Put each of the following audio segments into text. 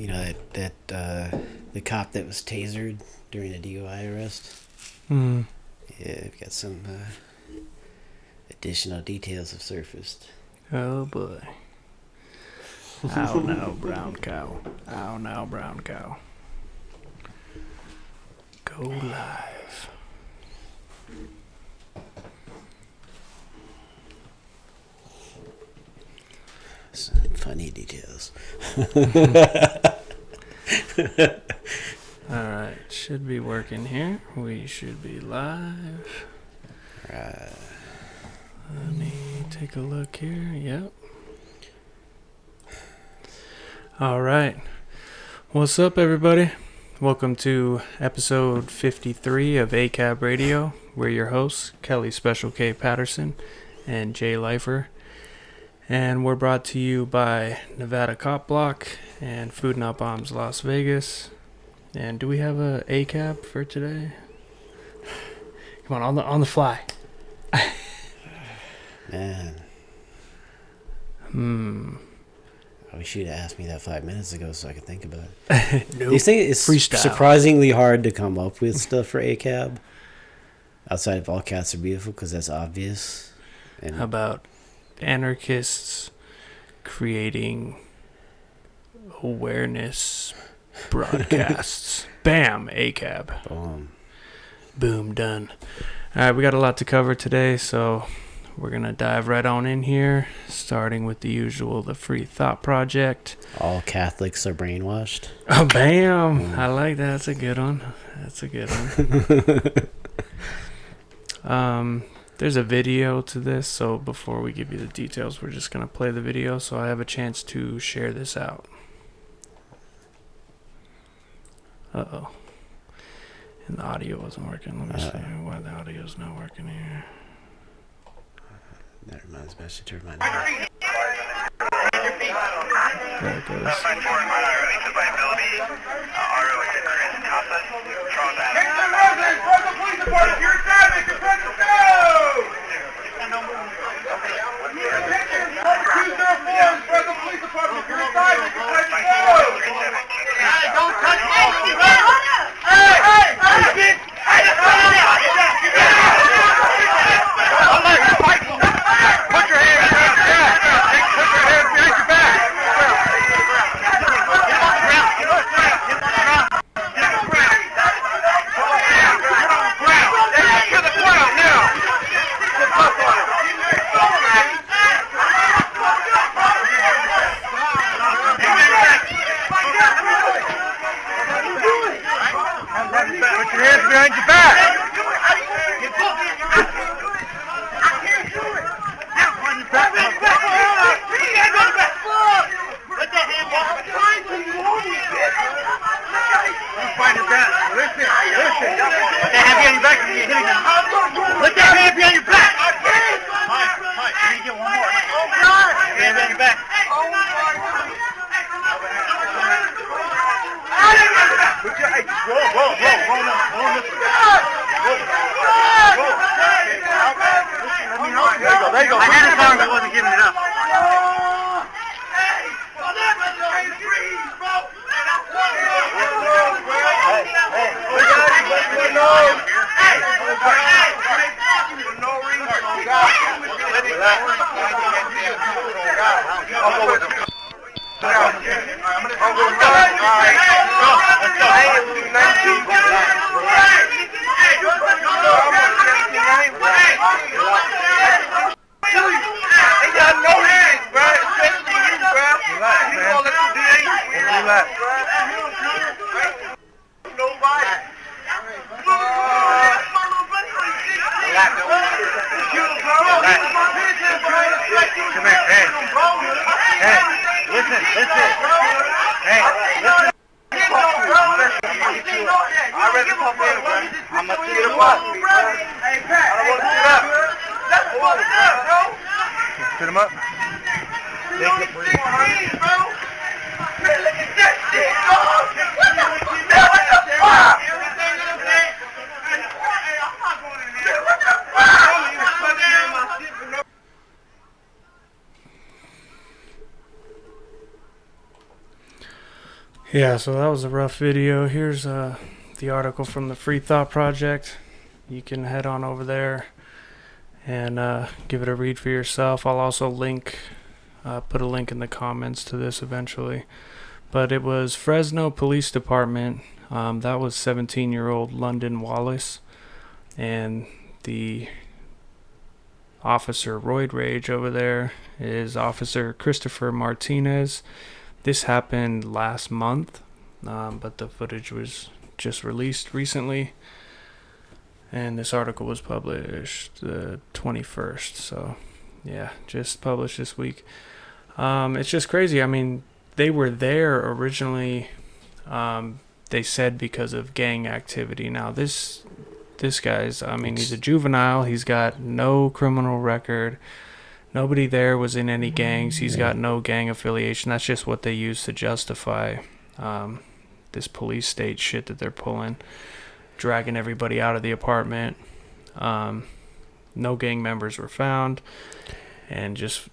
the cop that was tasered during a DUI arrest. Hmm. Yeah, we've got some additional details have surfaced. Oh boy. Ow now, brown cow. Ow now, brown cow. Go live. Some funny details. Alright, should be working here. We should be live. Right. Let me take a look here. Yep. Alright. What's up, everybody? Welcome to episode 53 of ACAB Radio. We're your hosts, Kelly Special K Patterson and Jay Lifer. And we're brought to you by Nevada Cop Block and Food Not Bombs Las Vegas. And do we have a ACAB for today? Come on the fly. Man. I wish you'd have asked me that 5 minutes ago so I could think about it. Nope. These things, it's Freestyle. surprisingly hard to come up with stuff for ACAB. Outside of All Cats Are Beautiful, because that's obvious. And How about anarchists creating awareness broadcasts? Bam, ACAB. Boom, done. All right, we got a lot to cover today, so we're going to dive right on in here, starting with the usual, the Free Thought Project. all Catholics are brainwashed. Oh, bam. I like that. That's a good one. There's a video to this, so before we give you the details, we're just going to play the video so I have a chance to share this out. Uh-oh. And the audio wasn't working. Let me see why the audio's not working here. That reminds me, I should turn mine on. There it goes. Don't touch me! Put your hands behind your back. Put that hand behind your back. Mike, you need to get one more. Hand behind your back. Put your, hey, roll this one. There you go. My hand is long, I wasn't giving it up. Come here, hey, listen, hey, listen. I'd rather pump in, bro. I'm gonna see it up. I don't want to sit up. Sit him up. Look at that shit, dog. What the fuck? Yeah, so that was a rough video. Here's the article from the Free Thought Project. You can head on over there and give it a read for yourself. I'll also put a link in the comments to this eventually. But it was Fresno Police Department. That was 17-year-old London Wallace. And the officer roid rage over there is Officer Christopher Martinez. This happened last month, but the footage was just released recently. And this article was published the 21st. So, yeah, just published this week. It's just crazy. I mean, they were there originally, they said, because of gang activity. Now, this guy's, I mean, he's a juvenile. He's got no criminal record. Nobody there was in any gangs. He's got no gang affiliation. That's just what they use to justify this police state shit that they're pulling, dragging everybody out of the apartment. No gang members were found, and just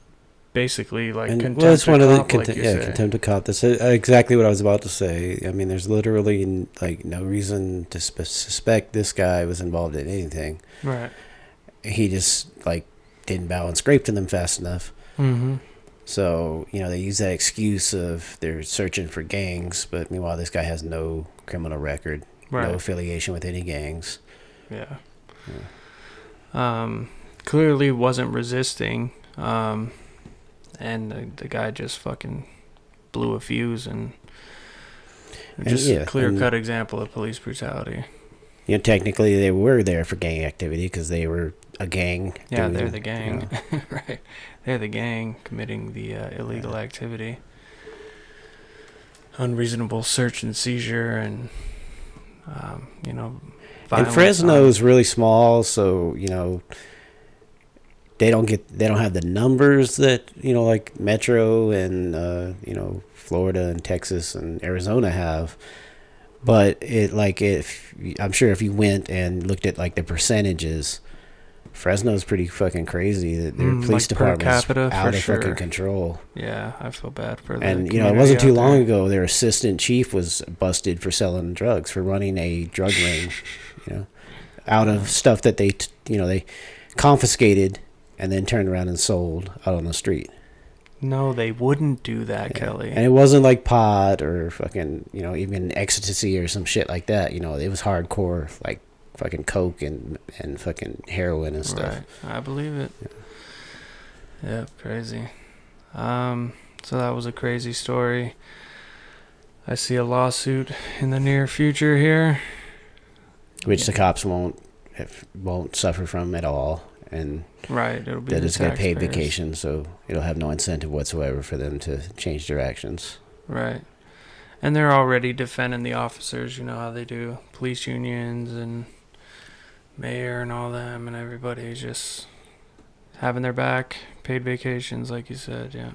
basically like contempt of cop, contempt of cop. That's exactly what I was about to say. I mean, there's literally like no reason to suspect this guy was involved in anything. Right. He just like didn't bow and scrape to them fast enough. Mm-hmm. So, they use that excuse of they're searching for gangs, but meanwhile this guy has no criminal record, right. No affiliation with any gangs. Yeah. Clearly wasn't resisting, and the guy just fucking blew a fuse, and just a clear-cut example of police brutality. Technically they were there for gang activity because they were a gang. Yeah, they're the gang. Right. They're the gang committing the illegal activity. Unreasonable search and seizure and, and Fresno is really small, so, they don't have the numbers that, like Metro and, Florida and Texas and Arizona have. But I'm sure if you went and looked at like the percentages, Fresno's pretty fucking crazy. That their police department's out of fucking control. Yeah, I feel bad for that. And it wasn't too long ago their assistant chief was busted for selling drugs, for running a drug ring, out of stuff that they confiscated and then turned around and sold out on the street. No, they wouldn't do that, Kelly. And it wasn't like pot or fucking, even ecstasy or some shit like that. It was hardcore, like fucking coke and fucking heroin and stuff. Right. I believe it. Yeah, crazy. So that was a crazy story. I see a lawsuit in the near future here, which the cops won't suffer from at all. And right, it'll be that it's going to pay vacation, so it'll have no incentive whatsoever for them to change their actions. Right. And they're already defending the officers, how they do. Police unions and mayor and all them, and everybody's just having their back. Paid vacations, like you said, yeah.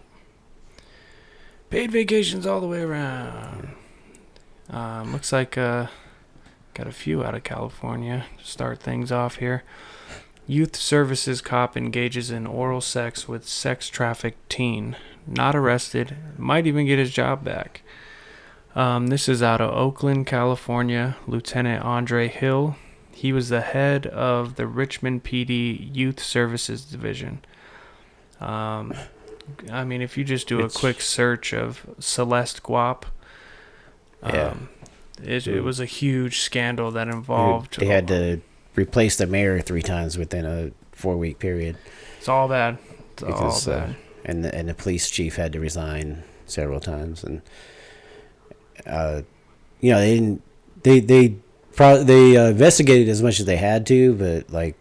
Paid vacations all the way around. Looks like got a few out of California to start things off here. Youth services cop engages in oral sex with sex-trafficked teen. Not arrested. Might even get his job back. This is out of Oakland, California. Lieutenant Andre Hill. He was the head of the Richmond PD Youth Services Division. If you just do a quick search of Celeste Guap, it was a huge scandal that involved... They had to replace the mayor 3 times within a 4-week period. It's all bad. All bad. And the police chief had to resign several times, and they investigated as much as they had to, but like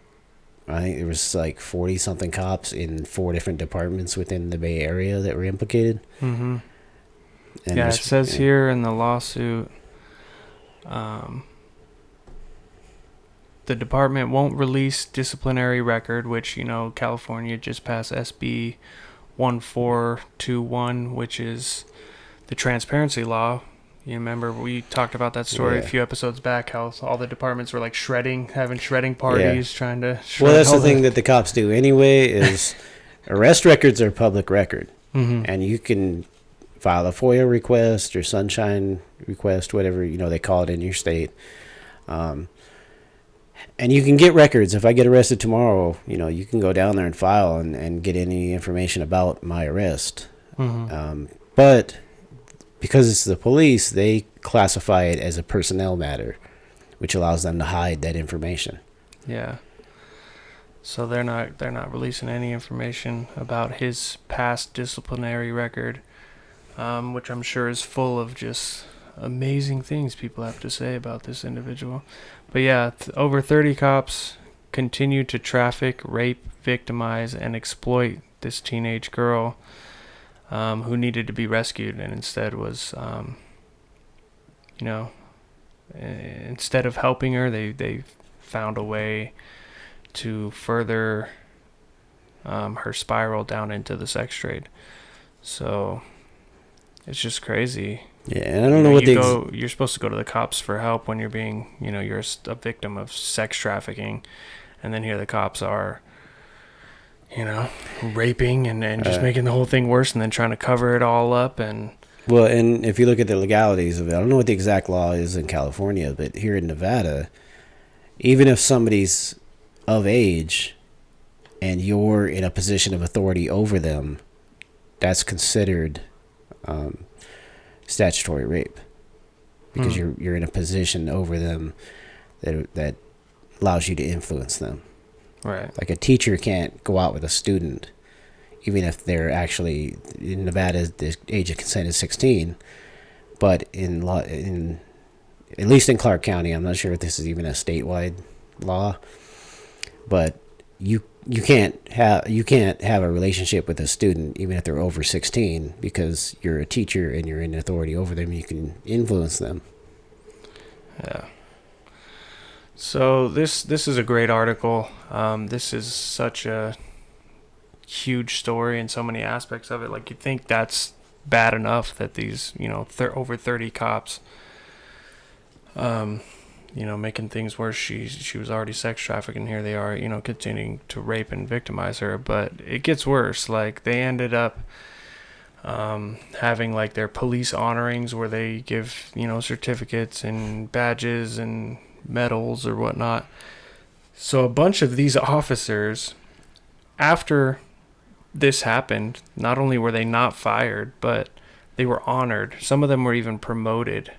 I think there was like 40 something cops in 4 different departments within the Bay Area that were implicated. Mm-hmm. And it says here in the lawsuit, the department won't release disciplinary record, which, California just passed SB 1421, which is the transparency law. You remember we talked about that story a few episodes back, how all the departments were like having shredding parties, trying to shred. Well, that's the thing that the cops do anyway, is arrest records are public record. Mm-hmm. And you can file a FOIA request or sunshine request, whatever they call it in your state. And you can get records. If I get arrested tomorrow, you can go down there and file and get any information about my arrest. But because it's the police, they classify it as a personnel matter, which allows them to hide that information. Yeah. So they're not releasing any information about his past disciplinary record, which I'm sure is full of just amazing things people have to say about this individual. But yeah, over 30 cops continued to traffic, rape, victimize, and exploit this teenage girl who needed to be rescued, and instead was, instead of helping her, they found a way to further her spiral down into the sex trade. So it's just crazy. Yeah, and I don't know what you're supposed to go to the cops for help when you're being, you're a victim of sex trafficking, and then here the cops are, raping and just making the whole thing worse, and then trying to cover it all up. And if you look at the legalities of it, I don't know what the exact law is in California, but here in Nevada, even if somebody's of age and you're in a position of authority over them, that's considered statutory rape, because you're in a position over them that allows you to influence them. Right. Like a teacher can't go out with a student, even if they're actually, in Nevada, the age of consent is 16. But at least in Clark County, I'm not sure if this is even a statewide law, but you can't have a relationship with a student even if they're over 16, because you're a teacher and you're in authority over them. You can influence them. Yeah. So this is a great article. This is such a huge story in so many aspects of it. Like, you'd think that's bad enough that these, over 30 cops, making things worse. She was already sex trafficked, and here they are, continuing to rape and victimize her. But it gets worse. Like, they ended up having like their police honorings where they give, certificates and badges and medals or whatnot. So a bunch of these officers, after this happened, not only were they not fired, but they were honored. Some of them were even promoted.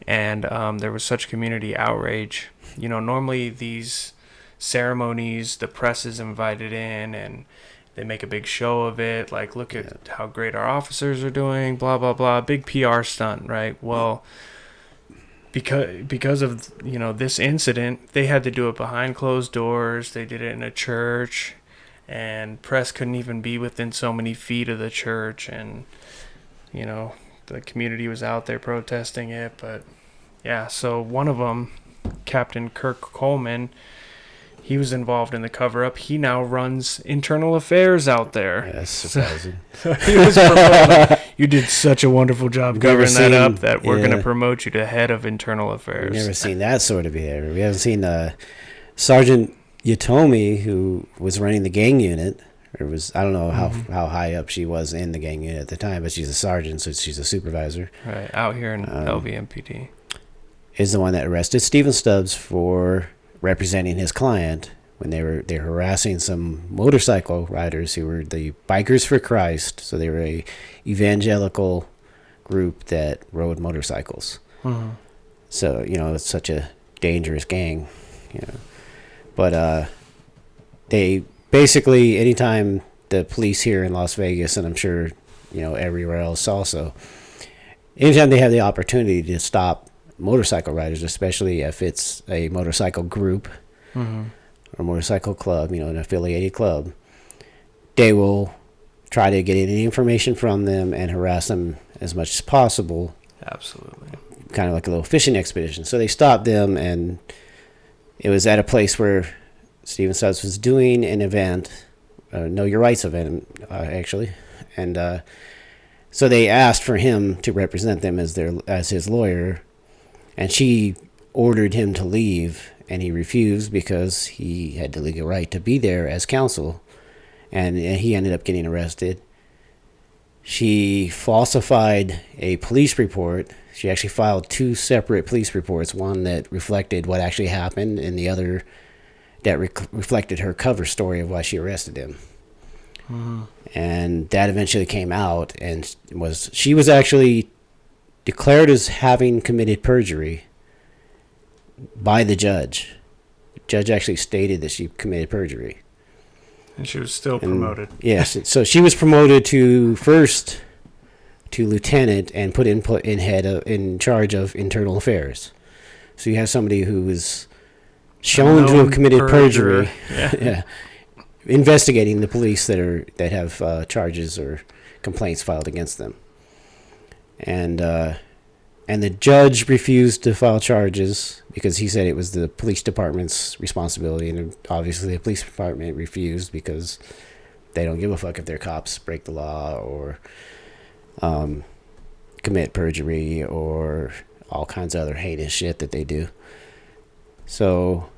And there was such community outrage. Normally these ceremonies, the press is invited in and they make a big show of it. Like, look at how great our officers are doing, blah, blah, blah. Big PR stunt, right? Well, because of, this incident, they had to do it behind closed doors. They did it in a church, and press couldn't even be within so many feet of the church. And, the community was out there protesting it. But yeah, so one of them, Captain Kirk Coleman, he was involved in the cover-up. He now runs internal affairs out there. Yeah, that's surprising. He was promoted. You did such a wonderful job covering that up that we're going to promote you to head of internal affairs. We've never seen that sort of behavior. We haven't seen Sergeant Yatomi, who was running the gang unit. I don't know how high up she was in the gang unit at the time, but she's a sergeant, so she's a supervisor. Right, out here in LVMPD. Is the one that arrested Stephen Stubbs for representing his client when they were harassing some motorcycle riders who were the Bikers for Christ. So they were a evangelical group that rode motorcycles. So it's such a dangerous gang, But they basically, anytime the police here in Las Vegas, and I'm sure everywhere else also, anytime they have the opportunity to stop motorcycle riders, especially if it's a motorcycle group or motorcycle club, an affiliated club, they will try to get any information from them and harass them as much as possible. Absolutely. Kind of like a little fishing expedition. So they stopped them, and it was at a place where Stephen Stubbs was doing an event, Know Your Rights event, actually. And so they asked for him to represent them as his lawyer. And she ordered him to leave, and he refused because he had the legal right to be there as counsel. And he ended up getting arrested. She falsified a police report. She actually filed two separate police reports, one that reflected what actually happened and the other that reflected her cover story of why she arrested him. And that eventually came out, and she was actually declared as having committed perjury by the judge. The judge actually stated that she committed perjury. And she was still promoted. Yes, so she was promoted to lieutenant and put in charge of internal affairs. So you have somebody who was shown to have committed perjury. Yeah. Investigating the police that have charges or complaints filed against them, and the judge refused to file charges because he said it was the police department's responsibility, and obviously the police department refused because they don't give a fuck if their cops break the law or commit perjury or all kinds of other heinous shit that they do. So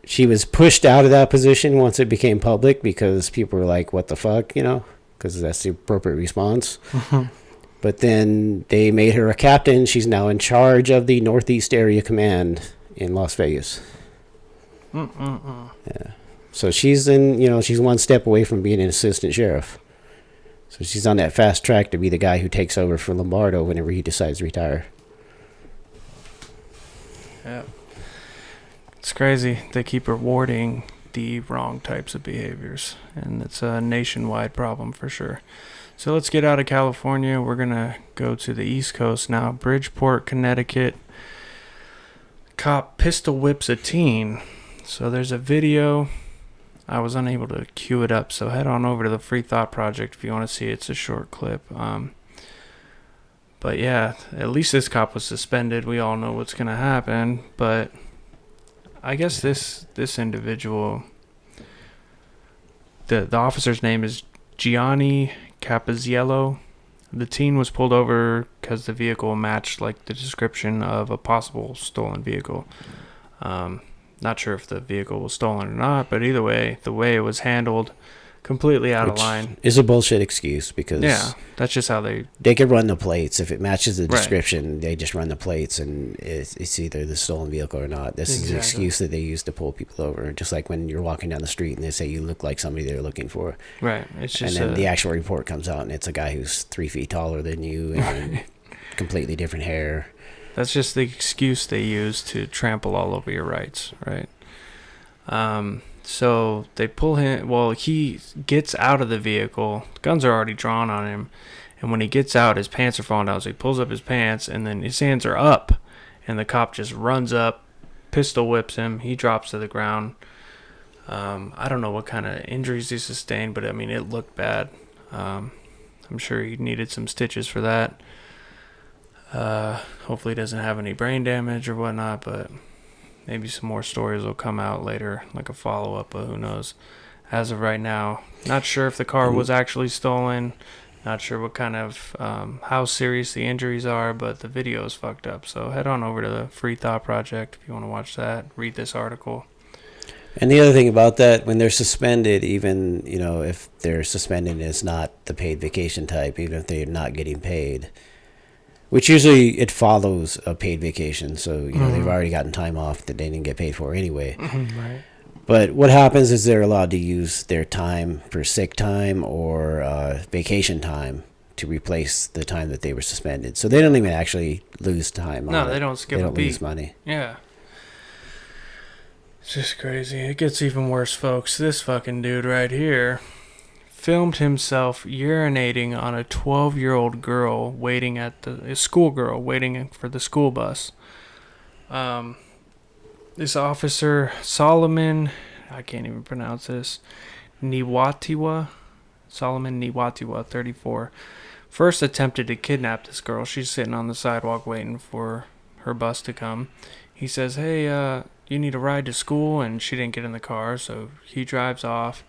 she was pushed out of that position once it became public because people were like, what the fuck, because that's the appropriate response. But then they made her a captain. She's now in charge of the Northeast Area Command in Las Vegas. Yeah. So she's she's one step away from being an assistant sheriff. So she's on that fast track to be the guy who takes over for Lombardo whenever he decides to retire. Yeah. It's crazy. They keep rewarding the wrong types of behaviors, and it's a nationwide problem for sure. So let's get out of California. We're going to go to the East Coast now. Bridgeport, Connecticut. Cop pistol whips a teen. So there's a video. I was unable to cue it up, so head on over to the Free Thought Project if you want to see it. It's a short clip. But yeah, at least this cop was suspended. We all know what's going to happen, but I guess this individual, the officer's name is Gianni Capiziello. The teen was pulled over because the vehicle matched like the description of a possible stolen vehicle. Not sure if the vehicle was stolen or not, but either way, the way it was handled, completely out of line. Is a bullshit excuse because that's just how they could run the plates. If it matches the description, they just run the plates, and it's either the stolen vehicle or not. This is the excuse that they use to pull people over. Just like when you're walking down the street and they say you look like somebody they're looking for. Right. It's just and then the actual report comes out and it's a guy who's 3 feet taller than you and completely different hair. That's just the excuse they use to trample all over your rights, right? So they pull him. Well, he gets out of the vehicle. Guns are already drawn on him. And when he gets out, his pants are falling down. So he pulls up his pants, and then his hands are up. And the cop just runs up, pistol whips him. He drops to the ground. I don't know what kind of injuries he sustained, but, I mean, it looked bad. I'm sure he needed some stitches for that. Hopefully he doesn't have any brain damage or whatnot, but maybe some more stories will come out later, like a follow-up, but who knows. As of right now, not sure if the car was actually stolen, not sure what kind of, how serious the injuries are, but the video is fucked up. So head on over to the Free Thought Project if you want to watch that, read this article. And the other thing about that, when they're suspended, even, if they're suspended, it's not the paid vacation type, even if they're not getting paid. Which usually it follows a paid vacation, so they've already gotten time off that they didn't get paid for anyway. Right. But what happens is they're allowed to use their time for sick time or vacation time to replace the time that they were suspended. So they don't even actually lose time. No, they don't skip a beat. They don't lose money. Yeah. It's just crazy. It gets even worse, folks. This fucking dude right here filmed himself urinating on a 12-year-old girl waiting at a schoolgirl waiting for the school bus. This officer, Solomon, I can't even pronounce this, Solomon Niwatiwa, 34, first attempted to kidnap this girl. She's sitting on the sidewalk waiting for her bus to come. He says, hey, you need a ride to school? And she didn't get in the car, so he drives off.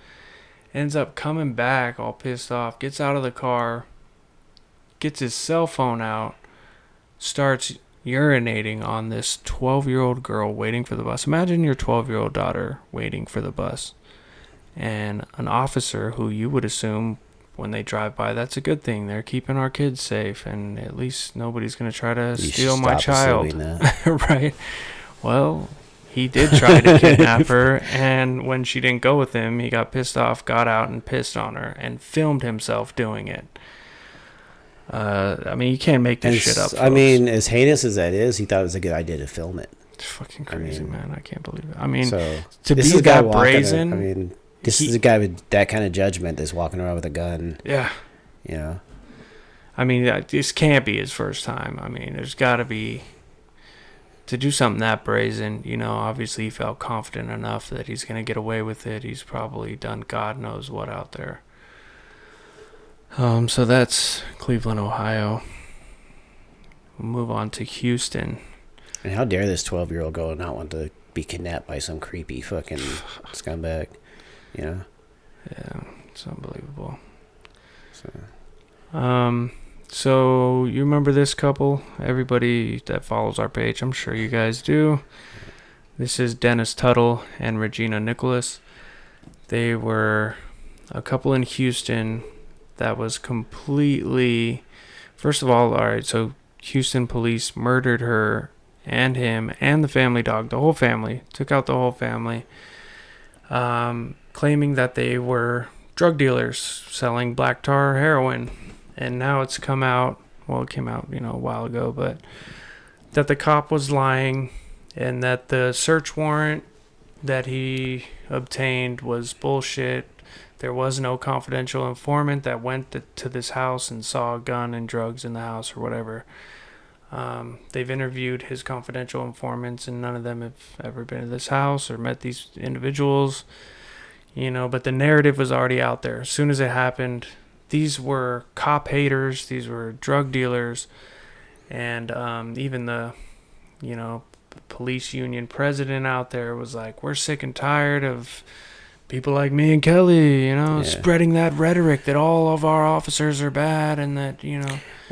Ends up coming back all pissed off, gets out of the car, gets his cell phone out, starts urinating on this 12-year-old girl waiting for the bus. Imagine your 12-year-old daughter waiting for the bus. And an officer who you would assume when they drive by, that's a good thing. They're keeping our kids safe, and at least nobody's going to try to steal my child. Right? Well, he did try to kidnap her, and when she didn't go with him, he got pissed off, got out and pissed on her, and filmed himself doing it. I mean, you can't make this shit up, folks. I mean, as heinous as that is, he thought it was a good idea to film it. It's fucking crazy, man. I can't believe it. I mean, so, to be that brazen. This is a guy with that kind of judgment that's walking around with a gun. Yeah. You know? I mean, this can't be his first time. I mean, there's got to be... To do something that brazen, you know, obviously he felt confident enough that he's going to get away with it. He's probably done God knows what out there. So that's Cleveland, Ohio. We'll move on to Houston. And how dare this 12-year-old girl not want to be kidnapped by some creepy fucking scumbag, you know? Yeah, it's unbelievable. So you remember this couple? Everybody that follows our page, I'm sure you guys do. This is Dennis Tuttle and Regina Nicholas. They were a couple in Houston that was completely... First of all right, so Houston police murdered her and him and the family dog, the whole family, took out the whole family, claiming that they were drug dealers selling black tar heroin. And now it's come out, well, it came out, a while ago, but that the cop was lying and that the search warrant that he obtained was bullshit. There was no confidential informant that went to this house and saw a gun and drugs in the house or whatever. They've interviewed his confidential informants, and none of them have ever been to this house or met these individuals, but the narrative was already out there. As soon as it happened, these were cop haters, these were drug dealers, and even the, police union president out there was like, we're sick and tired of people like me and Kelly, spreading that rhetoric that all of our officers are bad and that,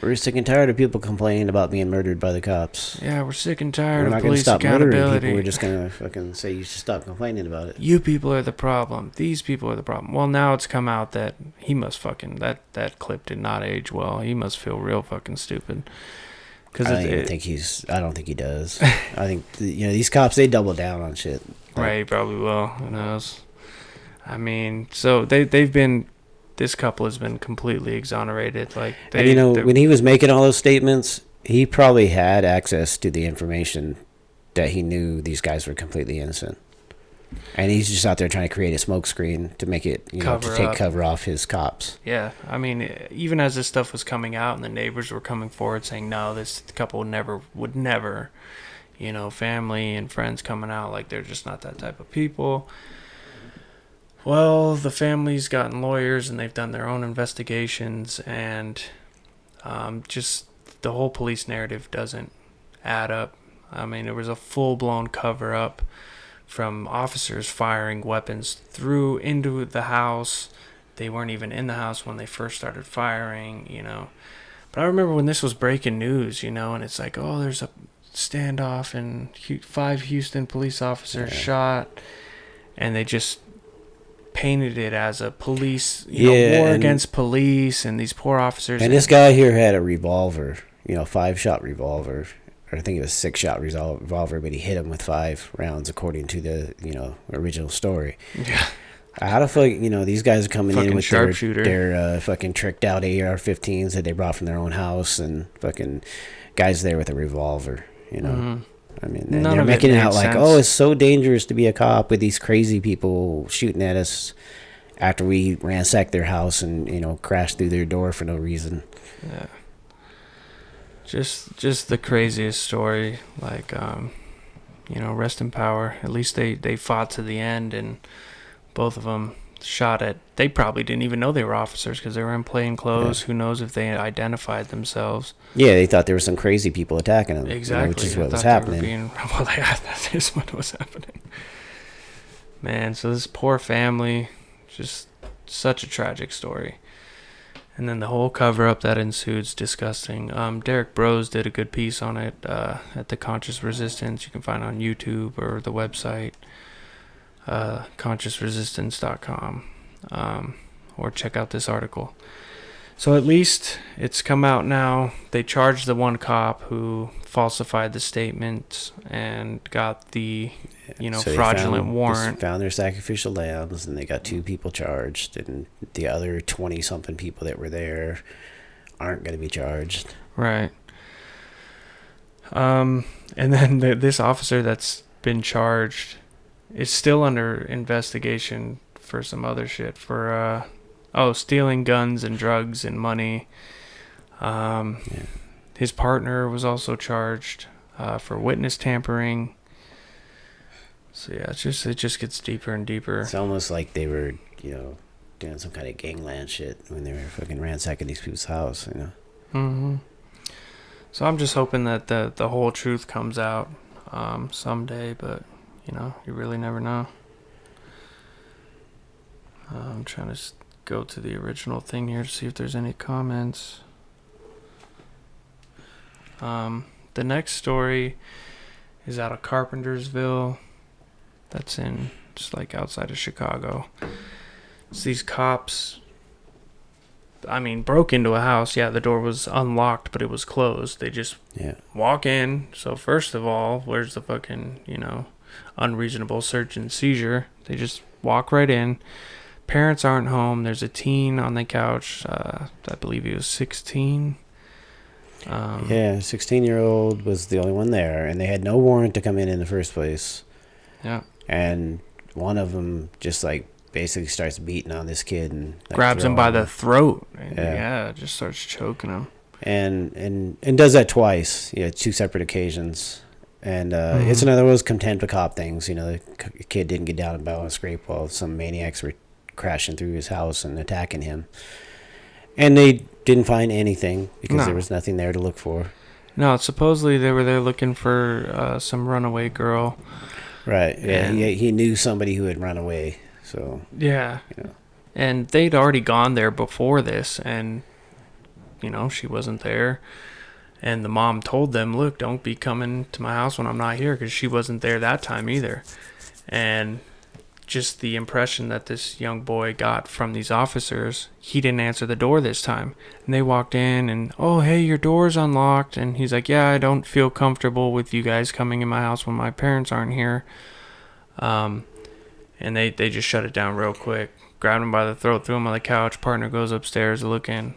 We're sick and tired of people complaining about being murdered by the cops. Yeah, we're sick and tired of police accountability. We're just going to fucking say you should stop complaining about it. You people are the problem. These people are the problem. Well, now it's come out that he must fucking... That clip did not age well. He must feel real fucking stupid. I don't think he does. I think, these cops, they double down on shit. Right, he probably will. Who knows? I mean, so they've been... This couple has been completely exonerated. When he was making all those statements, he probably had access to the information that he knew these guys were completely innocent. And he's just out there trying to create a smokescreen to make it, cover off his cops. Yeah, I mean, even as this stuff was coming out and the neighbors were coming forward saying, no, this couple would never, family and friends coming out, like they're just not that type of people. Well, the family's gotten lawyers and they've done their own investigations, and just the whole police narrative doesn't add up. I mean, there was a full-blown cover-up from officers firing weapons into the house. They weren't even in the house when they first started firing, But I remember when this was breaking news, and it's like, oh, there's a standoff and 5 Houston police officers shot, and they just painted it as a police war against police and these poor officers. And this guy here had a revolver, 5-shot revolver. Or I think it was 6-shot revolver, but he hit him with 5 rounds according to the original story. Yeah. How the fuck, these guys are coming in with their fucking tricked out AR-15s that they brought from their own house, and fucking guys there with a revolver, Mm-hmm. I mean, they're making it out like, oh, it's so dangerous to be a cop with these crazy people shooting at us after we ransacked their house and, crashed through their door for no reason. Yeah. Just the craziest story. Like, rest in power. At least they fought to the end, and both of them shot at... They probably didn't even know they were officers because they were in plain clothes. Yeah. Who knows if they identified themselves. Yeah, they thought there were some crazy people attacking them. Exactly. Which is what was happening. That is what was happening. Man, so this poor family, just such a tragic story. And then the whole cover-up that ensued is disgusting. Derek Bros did a good piece on it at the Conscious Resistance. You can find on YouTube or the website, consciousresistance.com. or check out this article. So at least it's come out now. They charged the one cop who falsified the statement and got the, So fraudulent warrant. Found their sacrificial lambs, and they got 2 people charged, and the other 20-something people that were there aren't going to be charged. Right. And then this officer that's been charged is still under investigation for some other shit, for stealing guns and drugs and money. His partner was also charged for witness tampering. So yeah, it just gets deeper and deeper. It's almost like they were, doing some kind of gangland shit when they were fucking ransacking these people's house, Mm-hmm. So I'm just hoping that the whole truth comes out someday, but you really never know. I'm trying to go to the original thing here to see if there's any comments. The next story is out of Carpentersville. That's in just like outside of Chicago. It's these cops, broke into a house. Yeah, the door was unlocked, but it was closed. They just walk in. So first of all, where's the fucking, unreasonable search and seizure? They just walk right in. Parents aren't home. There's a teen on the couch. I believe he was 16. 16-year-old was the only one there, and they had no warrant to come in the first place. Yeah. And one of them just basically starts beating on this kid and grabs him by the throat. And just starts choking him. And does that twice. 2 separate occasions. And it's another one of those contempt of cop things. The kid didn't get down and bow and scrape while some maniacs were crashing through his house and attacking him. And they didn't find anything because there was nothing there to look for. No, supposedly they were there looking for some runaway girl. Right. Yeah. He knew somebody who had run away. So. Yeah. And they'd already gone there before this, and she wasn't there. And the mom told them, "Look, don't be coming to my house when I'm not here," because she wasn't there that time either. And just the impression that this young boy got from these officers, he didn't answer the door this time. And they walked in and, "Oh, hey, your door's unlocked." And he's like, "Yeah, I don't feel comfortable with you guys coming in my house when my parents aren't here." And they just shut it down real quick. Grabbed him by the throat, threw him on the couch. Partner goes upstairs to look in.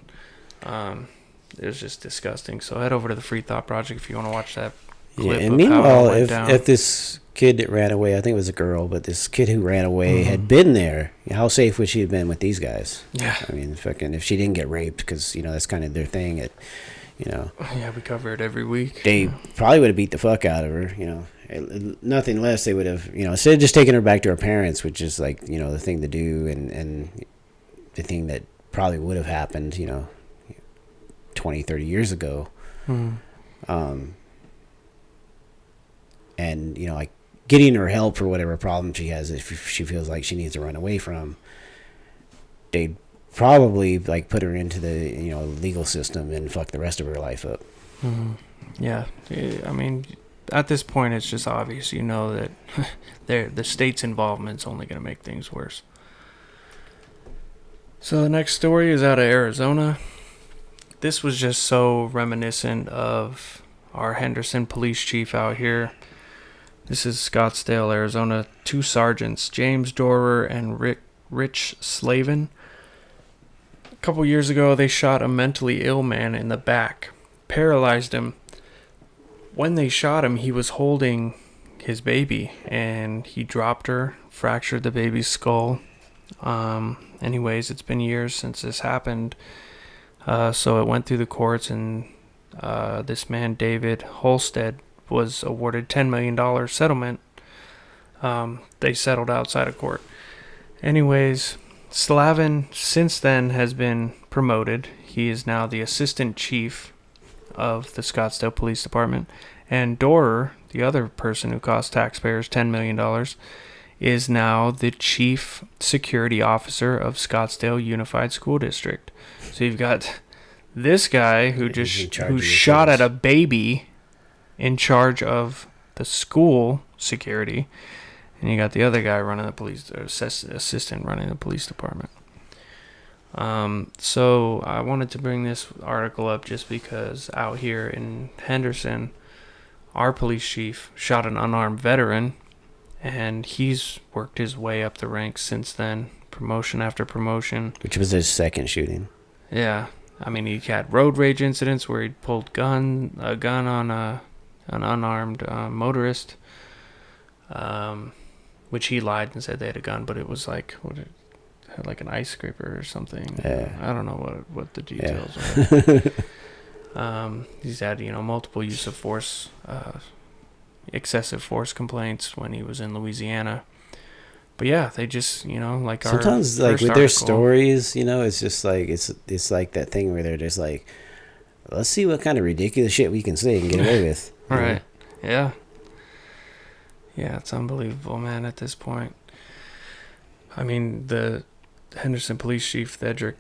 It was just disgusting. So head over to the Free Thought Project if you want to watch that clip. And meanwhile, if this kid that ran away, I think it was a girl, but this kid who ran away had been there, how safe would she have been with these guys? Yeah. Fucking, if she didn't get raped, because, that's kind of their thing. Yeah, we cover it every week. They probably would have beat the fuck out of her, Nothing less, they would have, instead of just taking her back to her parents, which is the thing to do, and the thing that probably would have happened, 20, 30 years ago. And, getting her help for whatever problem she has, if she feels like she needs to run away from, they'd probably put her into the legal system and fuck the rest of her life up. Yeah, at this point it's just obvious, that the state's involvement's only going to make things worse. So the next story is out of Arizona. This was just so reminiscent of our Henderson police chief out here. This is Scottsdale, Arizona. 2 sergeants, James Dorer and Rich Slavin. A couple years ago, they shot a mentally ill man in the back, paralyzed him. When they shot him, he was holding his baby, and he dropped her, fractured the baby's skull. Anyways, it's been years since this happened. So it went through the courts, and this man, David Holstead, was awarded $10 million settlement. They settled outside of court. Anyways, Slavin since then has been promoted. He is now the assistant chief of the Scottsdale Police Department. And Dorer, the other person who cost taxpayers $10 million, is now the chief security officer of Scottsdale Unified School District. So you've got this guy who shot at a baby in charge of the school security, and you got the other guy running the police, assistant running the police department. So I wanted to bring this article up just because out here in Henderson, our police chief shot an unarmed veteran, and he's worked his way up the ranks since then, promotion after promotion. Which was his second shooting. Yeah, I mean, he had road rage incidents where he pulled a gun on an unarmed motorist, which he lied and said they had a gun, but it was like like an ice scraper or something. Yeah. I don't know what the details are. He's had multiple use of force, excessive force complaints when he was in Louisiana. But yeah, they just like sometimes our like with article, their stories, it's just like it's like that thing where they're just like, let's see what kind of ridiculous shit we can say and get away with. Right? Yeah. Yeah, it's unbelievable, man. At this point, I mean, the Henderson Police Chief Thedrick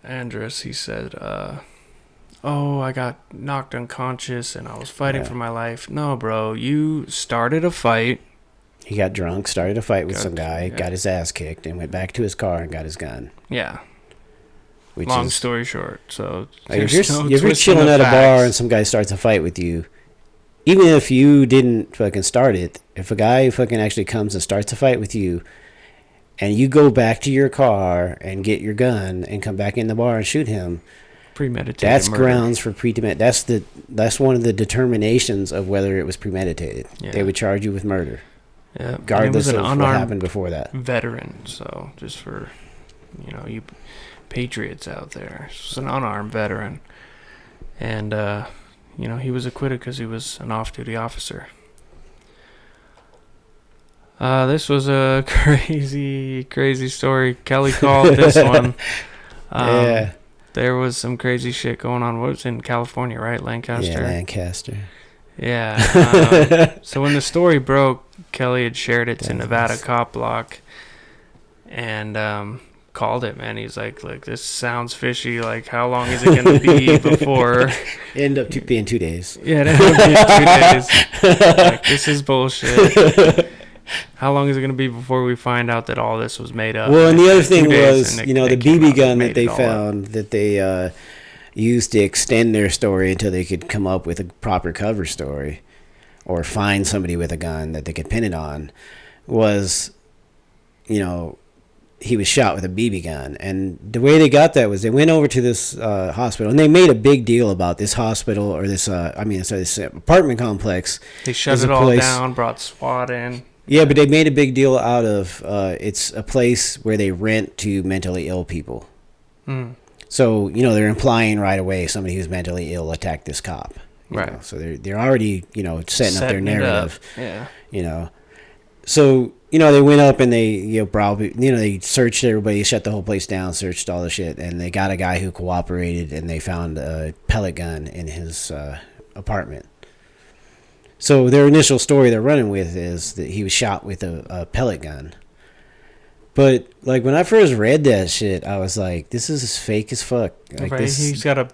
Andrus, he said, "Oh, I got knocked unconscious and I was fighting for my life." No, bro, you started a fight. He got drunk, started a fight with some guy, got his ass kicked, and went back to his car and got his gun. Yeah. Which Long story short, so like if you're chilling at a bar and some guy starts a fight with you, even if you didn't fucking start it, if a guy fucking actually comes and starts a fight with you, and you go back to your car and get your gun and come back in the bar and shoot him, premeditated that's murder. Grounds for premeditated. That's one of the determinations of whether it was premeditated. Yeah. They would charge you with murder. Yeah, Regardless of what happened before that. Veteran, so just for you patriots out there, it's an unarmed veteran, and he was acquitted because he was an off-duty officer. This was a crazy story. Kelly called this one. Yeah. There was some crazy shit going on. What was in California, right? Lancaster. Yeah, Lancaster. Yeah. So when the story broke, Kelly had shared it to Nevada Cop Block and called it, man. He's like, look, this sounds fishy. Like, how long is it going to be before... End up being 2 days. Yeah, it ended up being 2 days. Like, this is bullshit. How long is it going to be before we find out that all this was made up? Well, and the other thing was, the BB gun that they found that they used to extend their story until they could come up with a proper cover story or find somebody with a gun that they could pin it on was, he was shot with a BB gun. And the way they got that was they went over to this hospital, and they made a big deal about this hospital or this apartment complex. They shut it all down, brought SWAT in. Yeah, but they made a big deal out of it's a place where they rent to mentally ill people. Mm. So, they're implying right away somebody who's mentally ill attacked this cop. Right. So they're already, setting up their narrative. Yeah. So, they went up and they, they searched everybody, shut the whole place down, searched all the shit, and they got a guy who cooperated, and they found a pellet gun in his apartment. So their initial story they're running with is that he was shot with a pellet gun. But, like, when I first read that shit, I was like, this is as fake as fuck. Like, right, he's got a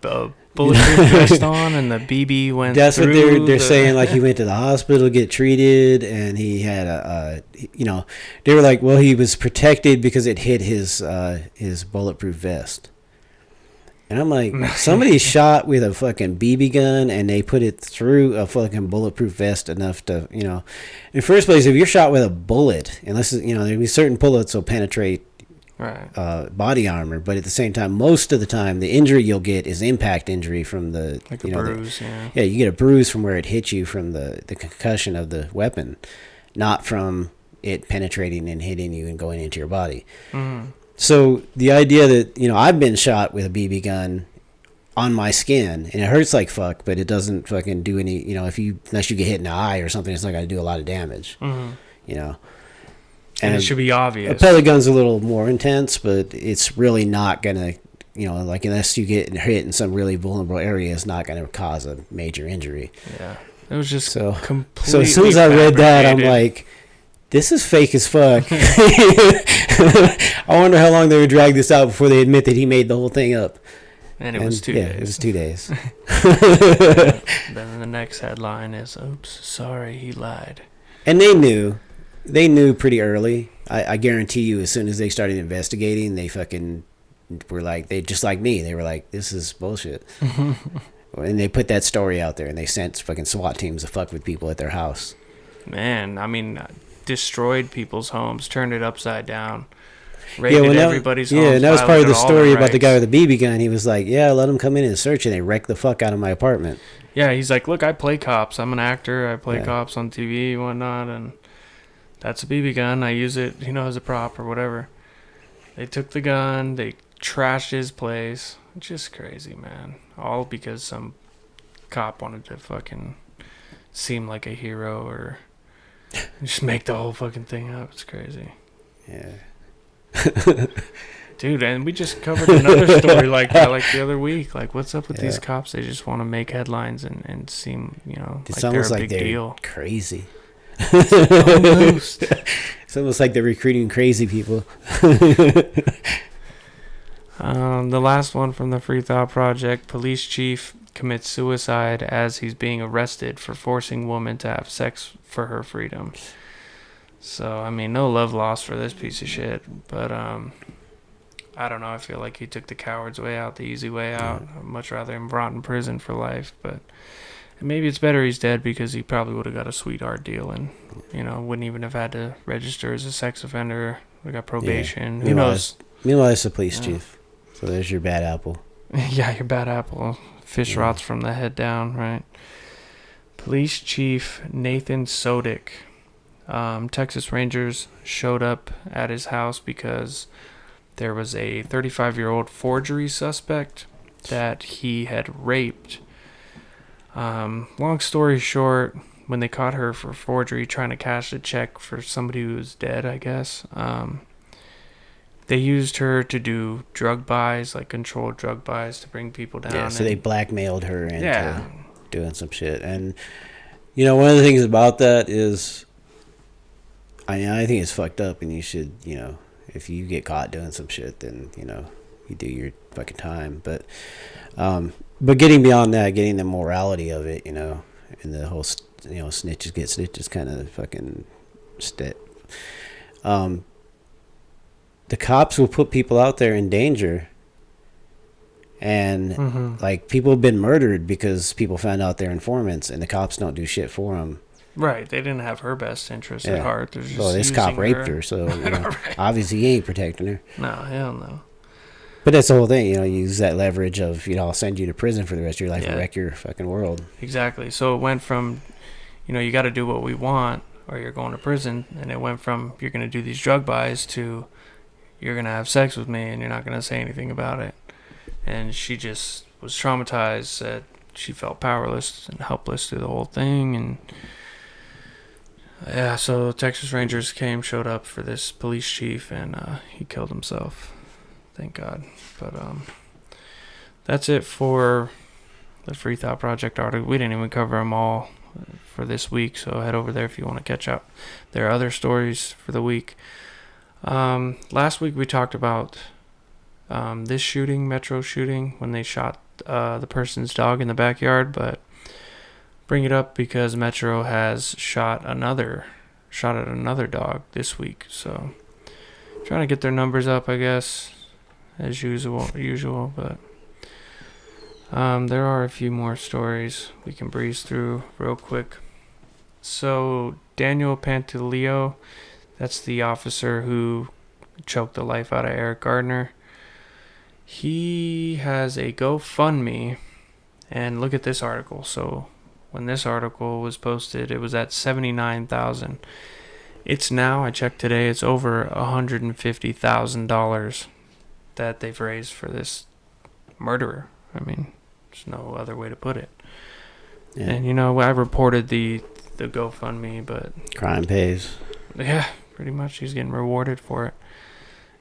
bulletproof vest on, and the BB went That's through what they're saying. Like, he went to the hospital to get treated, and he had they were like, well, he was protected because it hit his bulletproof vest. And I'm like, somebody shot with a fucking BB gun and they put it through a fucking bulletproof vest enough to, in the first place, if you're shot with a bullet, unless, there'll be certain bullets will penetrate body armor, but at the same time, most of the time, the injury you'll get is impact injury from the, like a bruise, yeah, you get a bruise from where it hit you from the concussion of the weapon, not from it penetrating and hitting you and going into your body. Mm-hmm. So the idea that, I've been shot with a BB gun on my skin and it hurts like fuck, but it doesn't fucking do any, unless you get hit in the eye or something, it's not going to do a lot of damage, mm-hmm. And it should be obvious. A pellet gun's a little more intense, but it's really not going to, unless you get hit in some really vulnerable area, it's not going to cause a major injury. Yeah. It was just completely So as soon as I read that, I'm like, this is fake as fuck. I wonder how long they would drag this out before they admit that he made the whole thing up. And it was 2 days. Yeah, it was 2 days. Then the next headline is, oops, sorry, he lied. And they knew pretty early. I guarantee you as soon as they started investigating, they fucking were like, they just like me. They were like, this is bullshit. And they put that story out there, and they sent fucking SWAT teams to fuck with people at their house. Man, I mean, destroyed people's homes, turned it upside down, raided everybody's homes. Yeah, and that was part of the violated all story their about the guy rights. with the BB gun. He was like, yeah, let them come in and search, and they wrecked the fuck out of my apartment. Yeah, he's like, look, I play cops. I'm an actor. I play Yeah. cops on TV and whatnot, and that's a BB gun. I use it, as a prop or whatever. They took the gun. They trashed his place. Just crazy, man. All because some cop wanted to fucking seem like a hero or just make the whole fucking thing up. It's crazy. Yeah. Dude, and we just covered another story like that like the other week. Like, what's up with these cops? They just want to make headlines and seem, It's like almost they're a like big they're deal. crazy. Almost. It's almost like they're recruiting crazy people. The last one from the Free Thought Project: police chief commits suicide as he's being arrested for forcing woman to have sex for her freedom. So, I mean, no love lost for this piece of shit. But, I don't know. I feel like he took the coward's way out, the easy way out. I'd much rather him rot in prison for life. But maybe it's better he's dead because he probably would have got a sweetheart deal and, wouldn't even have had to register as a sex offender. We got probation. Yeah. Who knows? Meanwhile, it's the police chief. So there's your bad apple. Yeah, your bad apple. Fish rots from the head down, right? Police Chief Nathan Sodick. Texas Rangers showed up at his house because there was a 35-year-old forgery suspect that he had raped. Long story short, when they caught her for forgery, trying to cash a check for somebody who was dead, I guess, they used her to do drug buys, like controlled drug buys, to bring people down. Yeah, so they blackmailed her into Yeah. doing some shit. And, one of the things about that is, I think it's fucked up, and you should, if you get caught doing some shit, then, you do your fucking time. But getting beyond that, getting the morality of it, and the whole, snitches get stitches kind of fucking the cops will put people out there in danger, and like people have been murdered because people found out they're informants, and the cops don't do shit for them. Right, they didn't have her best interest at heart. They're just Well, this cop raped her, so Right. obviously he ain't protecting her. No, hell no. But that's the whole thing, you use that leverage of, I'll send you to prison for the rest of your life and wreck your fucking world. Exactly. So it went from, you got to do what we want or you're going to prison, and it went from you're going to do these drug buys to you're going to have sex with me and you're not going to say anything about it. And she just was traumatized, said she felt powerless and helpless through the whole thing. And yeah, so Texas Rangers showed up for this police chief, and he killed himself. Thank God. But that's it for the Free Thought Project article. We didn't even cover them all for this week, so head over there if you want to catch up. There are other stories for the week. Last week we talked about this Metro shooting, when they shot the person's dog in the backyard, but bring it up because Metro has shot at another dog this week. So trying to get their numbers up, I guess, as usual, but there are a few more stories we can breeze through real quick. So Daniel Pantaleo, that's the officer who choked the life out of Eric Gardner. He has a GoFundMe, and look at this article. So when this article was posted, it was at $79,000. It's now, I checked today, it's over $150,000 that they've raised for this murderer. I mean, there's no other way to put it. Yeah. And I reported the GoFundMe, but crime pays. Yeah, pretty much he's getting rewarded for it.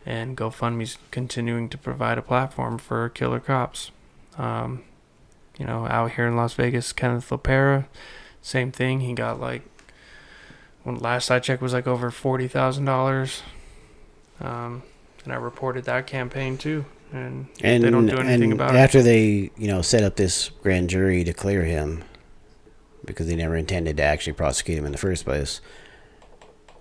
And GoFundMe's continuing to provide a platform for killer cops. Out here in Las Vegas, Kenneth LaPera, same thing. He got when last I checked was over $40,000. And I reported that campaign too. And they don't do anything about it. After they, set up this grand jury to clear him, because they never intended to actually prosecute him in the first place,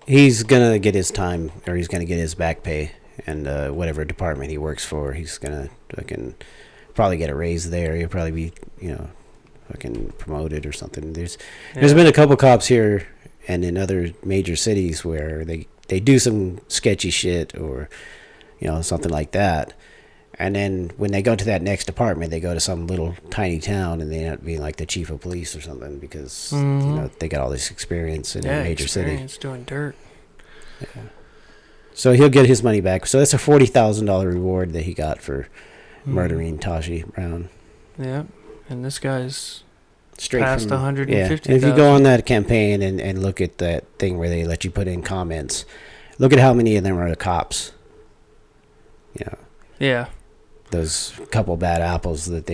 he's going to get his time, or he's going to get his back pay. and whatever department he works for, he's gonna fucking probably get a raise there. He'll probably be, fucking promoted or something. There's been a couple cops here and in other major cities where they do some sketchy shit or something like that, and then when they go to that next department, they go to some little tiny town and they end up being like the chief of police or something because they got all this experience in a major city doing dirt. Yeah. So he'll get his money back. So that's a $40,000 reward that he got for murdering Tashi Brown. Yeah, and this guy's straight past from 150,000. And if you go on that campaign and look at that thing where they let you put in comments, look at how many of them are the cops. Yeah. Those couple bad apples that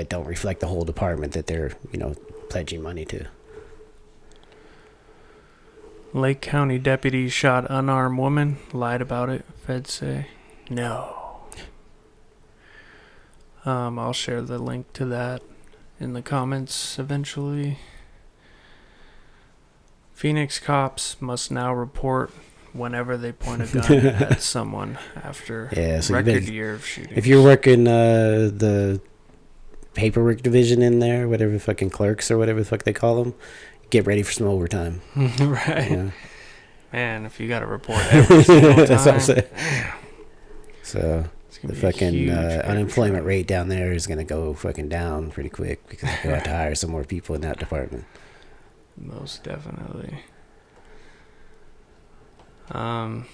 don't reflect the whole department that they're pledging money to. Lake County deputy shot unarmed woman, lied about it, feds say. No. I'll share the link to that in the comments eventually. Phoenix cops must now report whenever they point a gun at someone after record year of shooting. If you're working the paperwork division in there, whatever fucking clerks or whatever the fuck they call them, get ready for some overtime. Right. Yeah. Man, if you got to report every single time. That's what I'm saying. So the fucking unemployment rate down there is going to go fucking down pretty quick because they have to hire some more people in that department. Most definitely. Some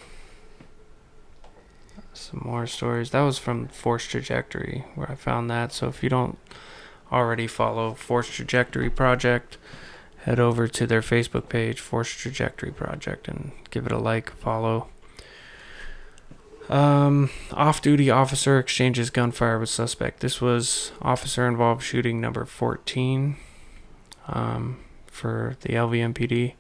more stories. That was from Force Trajectory where I found that. So if you don't already follow Force Trajectory Project, head over to their Facebook page, Force Trajectory Project, and give it a like, follow. Off-duty officer exchanges gunfire with suspect. This was officer-involved shooting number 14 for the LVMPD.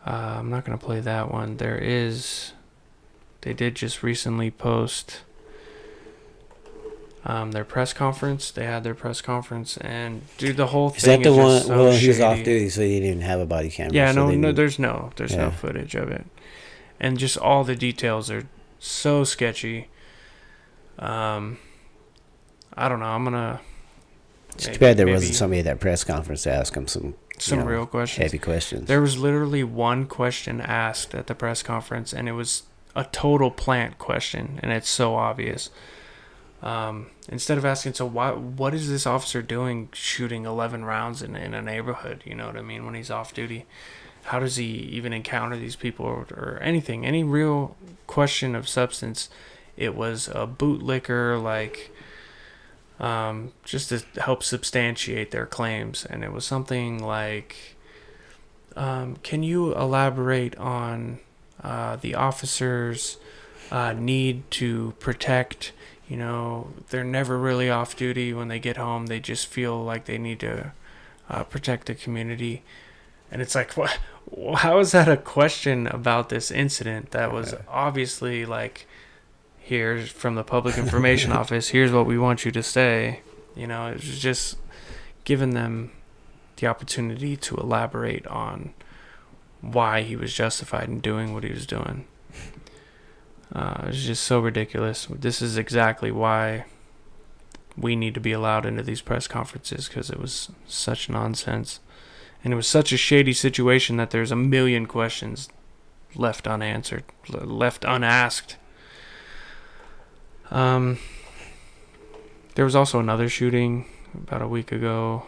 I'm not going to play that one. They did just recently post their press conference. They had their press conference, and dude, the whole thing is just so shady. He was off duty, so he didn't have a body camera. Yeah, there's no footage of it, and just all the details are so sketchy. I don't know. I'm gonna. It's too bad there wasn't somebody at that press conference to ask him some real questions, heavy questions. There was literally one question asked at the press conference, and it was a total plant question, and it's so obvious. Instead of asking, so what is this officer doing shooting 11 rounds in a neighborhood, you know what I mean, when he's off duty? How does he even encounter these people or anything, any real question of substance? It was a bootlicker, just to help substantiate their claims. And it was something like, can you elaborate on the officers' need to protect, they're never really off duty. When they get home, they just feel like they need to protect the community. And it's like, what? How is that a question about this incident that was obviously like, here's from the public information office, here's what we want you to say. It was just giving them the opportunity to elaborate on why he was justified in doing what he was doing. It was just so ridiculous. This is exactly why we need to be allowed into these press conferences, because it was such nonsense. And it was such a shady situation that there's a million questions left unanswered, left unasked. There was also another shooting about a week ago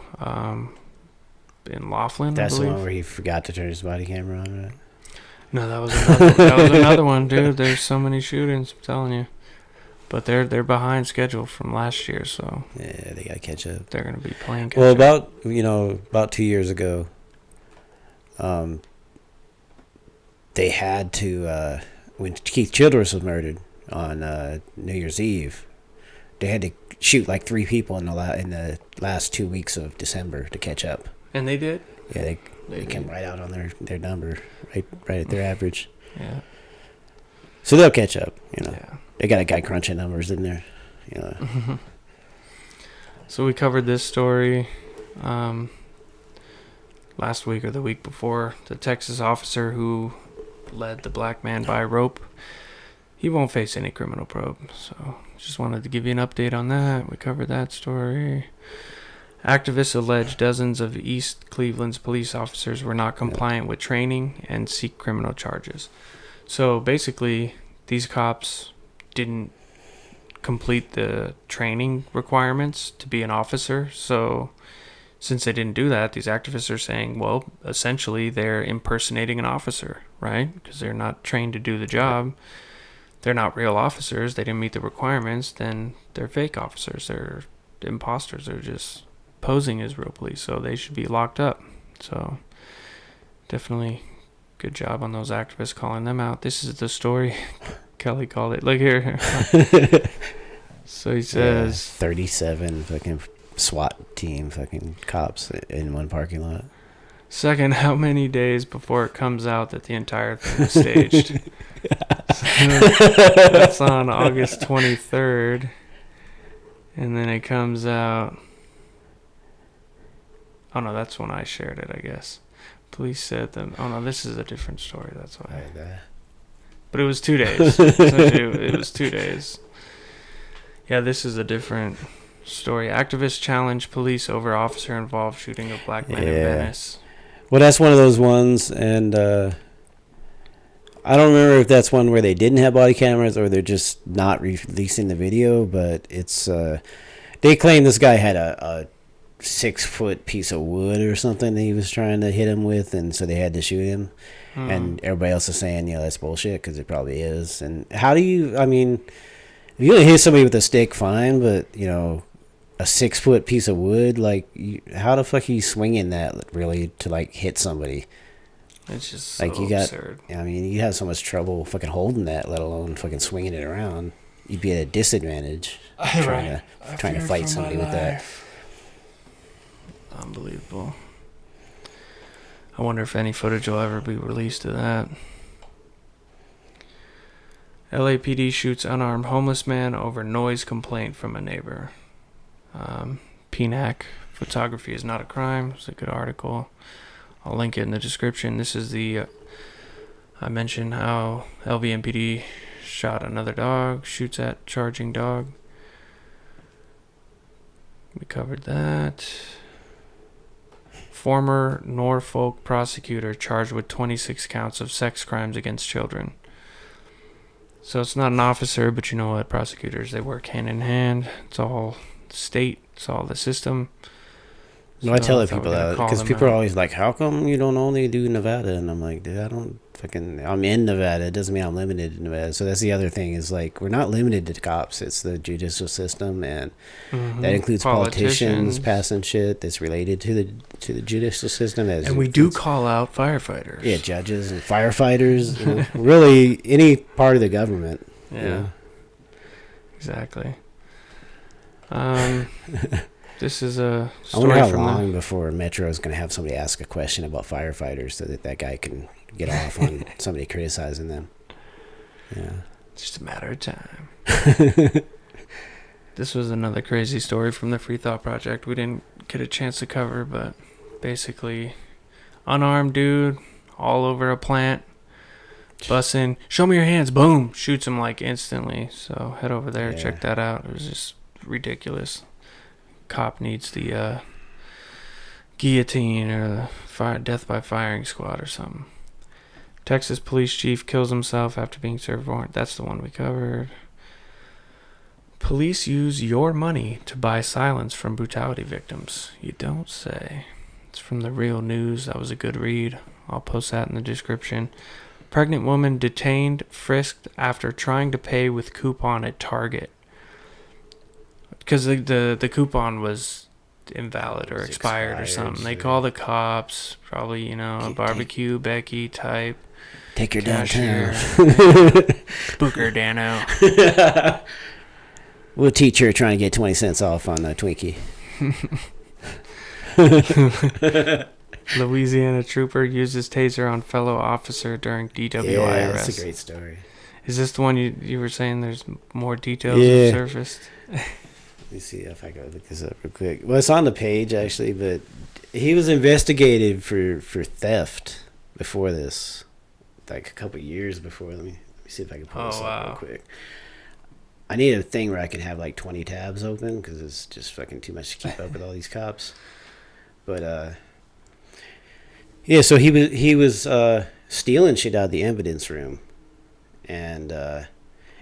in Laughlin. That's the one where he forgot to turn his body camera on, right? No, that was another one, dude. There's so many shootings, I'm telling you. But they're behind schedule from last year, so yeah, they gotta catch up. They're gonna be playing catch up. Well, about 2 years ago, they had to when Keith Childress was murdered on New Year's Eve, they had to shoot like 3 people in the last 2 weeks of December to catch up. And they did. Yeah, they came right out on their number, right at their average. Yeah. So they'll catch up. Yeah. They got a guy crunching numbers in there. So we covered this story last week or the week before. The Texas officer who led the black man by rope he won't face any criminal probe. So just wanted to give you an update on that. We covered that story. Activists allege dozens of East Cleveland's police officers were not compliant with training and seek criminal charges. So basically, these cops didn't complete the training requirements to be an officer. So since they didn't do that, these activists are saying, well, essentially they're impersonating an officer, right? Because they're not trained to do the job. They're not real officers. They didn't meet the requirements. Then they're fake officers. They're imposters. They're just posing as real police. So they should be locked up. So definitely good job on those activists calling them out. This is the story. Kelly called it. Look here. So he says 37 fucking SWAT team fucking cops in one parking lot. Second, how many days before it comes out that the entire thing was staged? That's on August 23rd. And then it comes out. Oh no, that's when I shared it, I guess. Police said them. Oh no, this is a different story. That's why. But it was 2 days. It was 2 days. Yeah, this is a different story. Activists challenge police over officer involved shooting of black men in Venice. Well, that's one of those ones, and I don't remember if that's one where they didn't have body cameras or they're just not releasing the video, but it's they claim this guy had a 6-foot piece of wood or something that he was trying to hit him with, and so they had to shoot him. And everybody else is saying, that's bullshit, because it probably is. And how do you, I mean, if you're going to hit somebody with a stick, fine, but, a 6-foot piece of wood, like, how the fuck are you swinging that, really, to, like, hit somebody? It's just so absurd. I mean, you have so much trouble fucking holding that, let alone fucking swinging it around. You'd be at a disadvantage trying to fight somebody with that. Unbelievable. I wonder if any footage will ever be released of that. LAPD shoots unarmed homeless man over noise complaint from a neighbor. PNAC, photography is not a crime. It's a good article. I'll link it in the description. This is the... I mentioned how LVMPD shot another dog, shoots at charging dog. We covered that. Former Norfolk prosecutor charged with 26 counts of sex crimes against children. So it's not an officer, but you know what? Prosecutors, they work hand in hand. It's all state. It's all the system. No, I tell people that because people are always like, how come you don't only do Nevada? And I'm like, dude, I'm in Nevada. It doesn't mean I'm limited to Nevada. So that's the other thing is like, we're not limited to cops. It's the judicial system, and that includes politicians passing shit that's related to the judicial system. And we do call out firefighters. Yeah, judges and firefighters. Really, any part of the government. Yeah. Exactly. This is a story. I wonder how long before Metro is going to have somebody ask a question about firefighters so that guy can get off on somebody criticizing them. Yeah. It's just a matter of time. This was another crazy story from the Free Thought Project we didn't get a chance to cover, but basically, unarmed dude all over a plant, bussing, show me your hands, boom, shoots him like instantly. So head over there, check that out. It was just ridiculous. Cop needs the guillotine or the death by firing squad or something. Texas police chief kills himself after being served warrant. That's the one we covered. Police use your money to buy silence from brutality victims. You don't say. It's from the Real News. That was a good read. I'll post that in the description. Pregnant woman detained, frisked after trying to pay with coupon at Target. Because the coupon was invalid or expired or something. They call the cops, probably, a barbecue Becky type. Take your cashier. downtown. Book her, Dano. We'll teach her trying to get 20 cents off on a Twinkie. Louisiana trooper uses taser on fellow officer during DWI arrest. That's a great story. Is this the one you were saying there's more details have surfaced? Let me see if I can look this up real quick. Well, it's on the page, actually, but he was investigated for theft before this, like a couple years before. Let me me see if I can pull Oh, this up wow. real quick. I need a thing where I can have like 20 tabs open because it's just fucking too much to keep up with all these cops. But yeah, so he was stealing shit out of the evidence room, and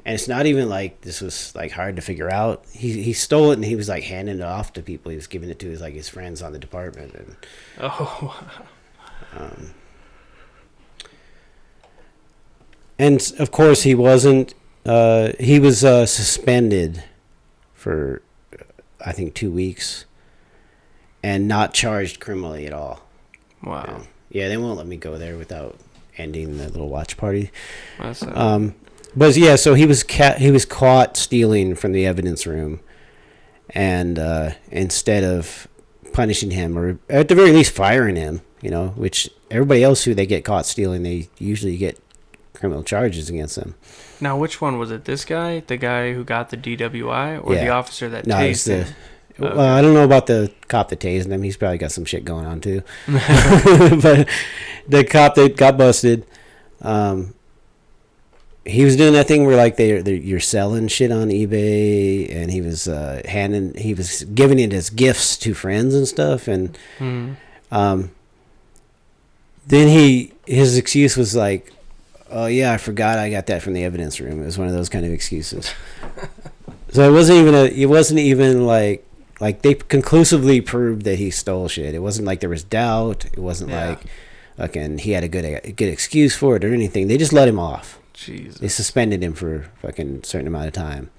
it's not even like this was like hard to figure out. He stole it and he was like handing it off to people. He was giving it to his friends on the department, and Oh, and of course he wasn't. He was suspended for I think 2 weeks, and not charged criminally at all. wow. Yeah, they won't let me go there without ending the little watch party. That's But yeah, so he was caught stealing from the evidence room, and instead of punishing him or at the very least firing him, which everybody else who they get caught stealing, they usually get criminal charges against them. Now, which one was it? This guy, the guy who got the DWI, or Yeah. the officer that No, it's tased him? Well, I don't know about the cop that tased him. He's probably got some shit going on too. But the cop that got busted, he was doing that thing where like you're selling shit on eBay, and he was giving it as gifts to friends and stuff, and then his excuse was like, "Oh yeah, I forgot I got that from the evidence room." It was one of those kind of excuses. So it wasn't even like they conclusively proved that he stole shit. It wasn't like there was doubt. It wasn't like fucking he had a good excuse for it or anything. They just let him off. Jesus. They suspended him for fucking certain amount of time,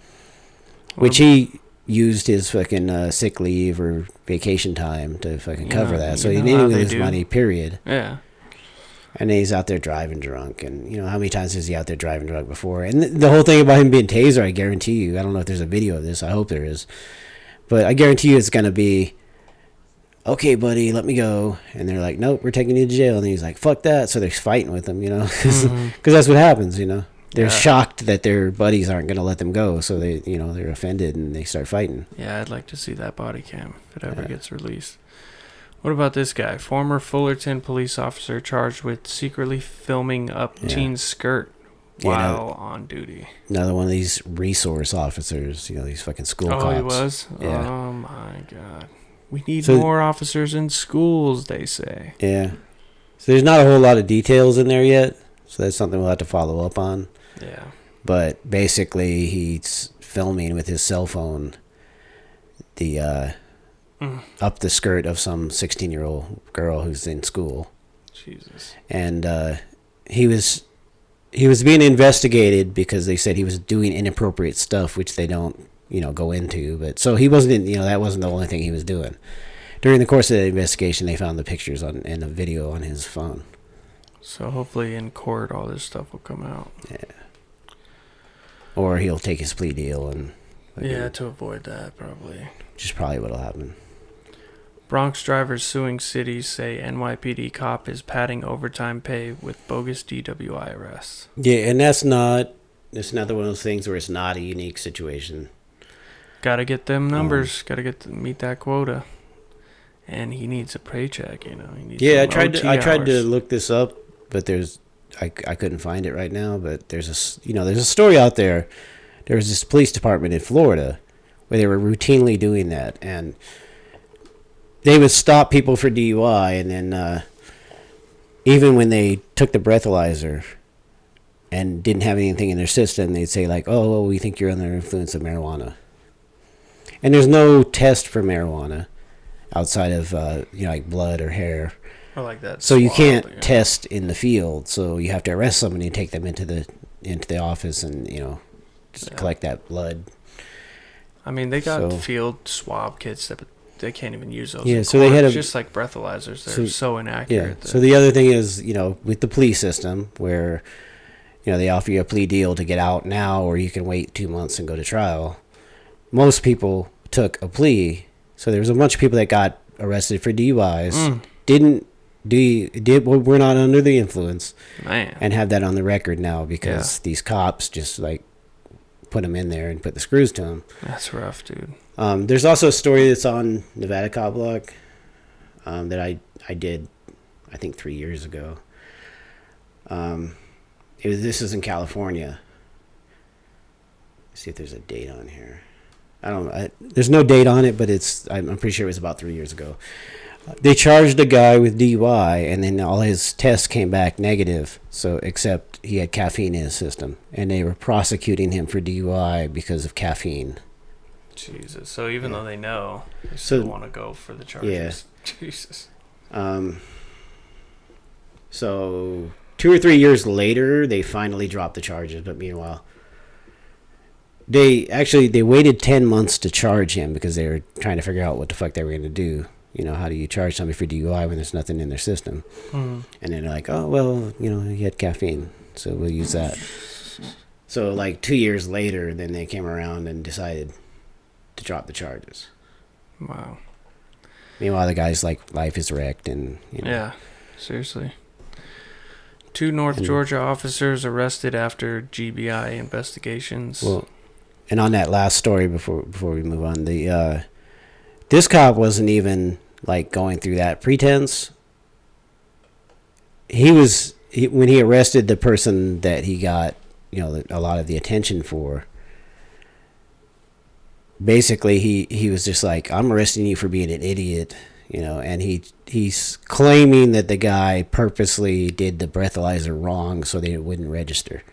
which he used his fucking sick leave or vacation time to fucking cover that. So he didn't lose money, period. Yeah. And then he's out there driving drunk. And, how many times is he out there driving drunk before? And the whole thing about him being taser, I guarantee you, I don't know if there's a video of this. I hope there is. But I guarantee you it's going to be, "Okay, buddy, let me go." And they're like, "Nope, we're taking you to jail." And he's like, "Fuck that." So they're fighting with him, because that's what happens, They're shocked that their buddies aren't going to let them go. So they, they're offended and they start fighting. Yeah, I'd like to see that body cam if it ever gets released. What about this guy? Former Fullerton police officer charged with secretly filming up teen's skirt while on duty. Another one of these resource officers, these fucking school cops. Oh, he was? Yeah. Oh, my God. We need more officers in schools, they say. Yeah. So there's not a whole lot of details in there yet. So that's something we'll have to follow up on. Yeah. But basically, he's filming with his cell phone the up the skirt of some 16-year-old girl who's in school. Jesus. And he was being investigated because they said he was doing inappropriate stuff, which they don't, go into. But so he wasn't, that wasn't the only thing he was doing. During the course of the investigation, they found the pictures and a video on his phone. So hopefully in court, all this stuff will come out. Yeah. Or he'll take his plea deal and. Yeah, to avoid that, probably. Which is probably what'll happen. Bronx drivers suing cities say NYPD cop is padding overtime pay with bogus DWI arrests. Yeah, and it's another one of those things where it's not a unique situation. Gotta get them numbers. Gotta meet that quota. And he needs a paycheck, He needs I some tried to hours. look this up, but I couldn't find it right now. But there's a story out there. There was this police department in Florida where they were routinely doing that, and they would stop people for DUI, and then even when they took the breathalyzer and didn't have anything in their system, they'd say like, "Oh, well, we think you're under the influence of marijuana." And there's no test for marijuana outside of like blood or hair. Or like that. So you can't test in the field. So you have to arrest somebody and take them into the office and just collect that blood. I mean, they got So- field swab kits that they can't even use those. Yeah, in so they court. had It's just like breathalyzers. They're so inaccurate. Yeah. So the other thing is, with the plea system where, they offer you a plea deal to get out now, or you can wait 2 months and go to trial. Most people took a plea. So there was a bunch of people that got arrested for DUIs, were not under the influence, Man. and have that on the record now because these cops just like put them in there and put the screws to them. That's rough, dude. There's also a story that's on Nevada Cop Blog that I did, I think 3 years ago. This is in California. Let's see if there's a date on here. There's no date on it, but I'm pretty sure it was about 3 years ago. They charged a guy with DUI, and then all his tests came back negative. So, except he had caffeine in his system, and they were prosecuting him for DUI because of caffeine. Jesus. So even though they know, they still want to go for the charges. Yeah. Jesus. So 2 or 3 years later, they finally dropped the charges. But meanwhile, they waited 10 months to charge him because they were trying to figure out what the fuck they were going to do. You know, how do you charge somebody for DUI when there's nothing in their system? Mm-hmm. And then they're like, oh, well, you know, he had caffeine, so we'll use that. So, like, 2 years later, then they came around and decided to drop the charges. Wow. Meanwhile, the guy's, like, life is wrecked and, you know. Yeah, seriously. 2 North Georgia officers arrested after GBI investigations. Well, and on that last story before we move on, this cop wasn't even like going through that pretense. When he arrested the person that he got, you know, a lot of the attention for. Basically, he was just like, I'm arresting you for being an idiot, you know, and he's claiming that the guy purposely did the breathalyzer wrong so they wouldn't register.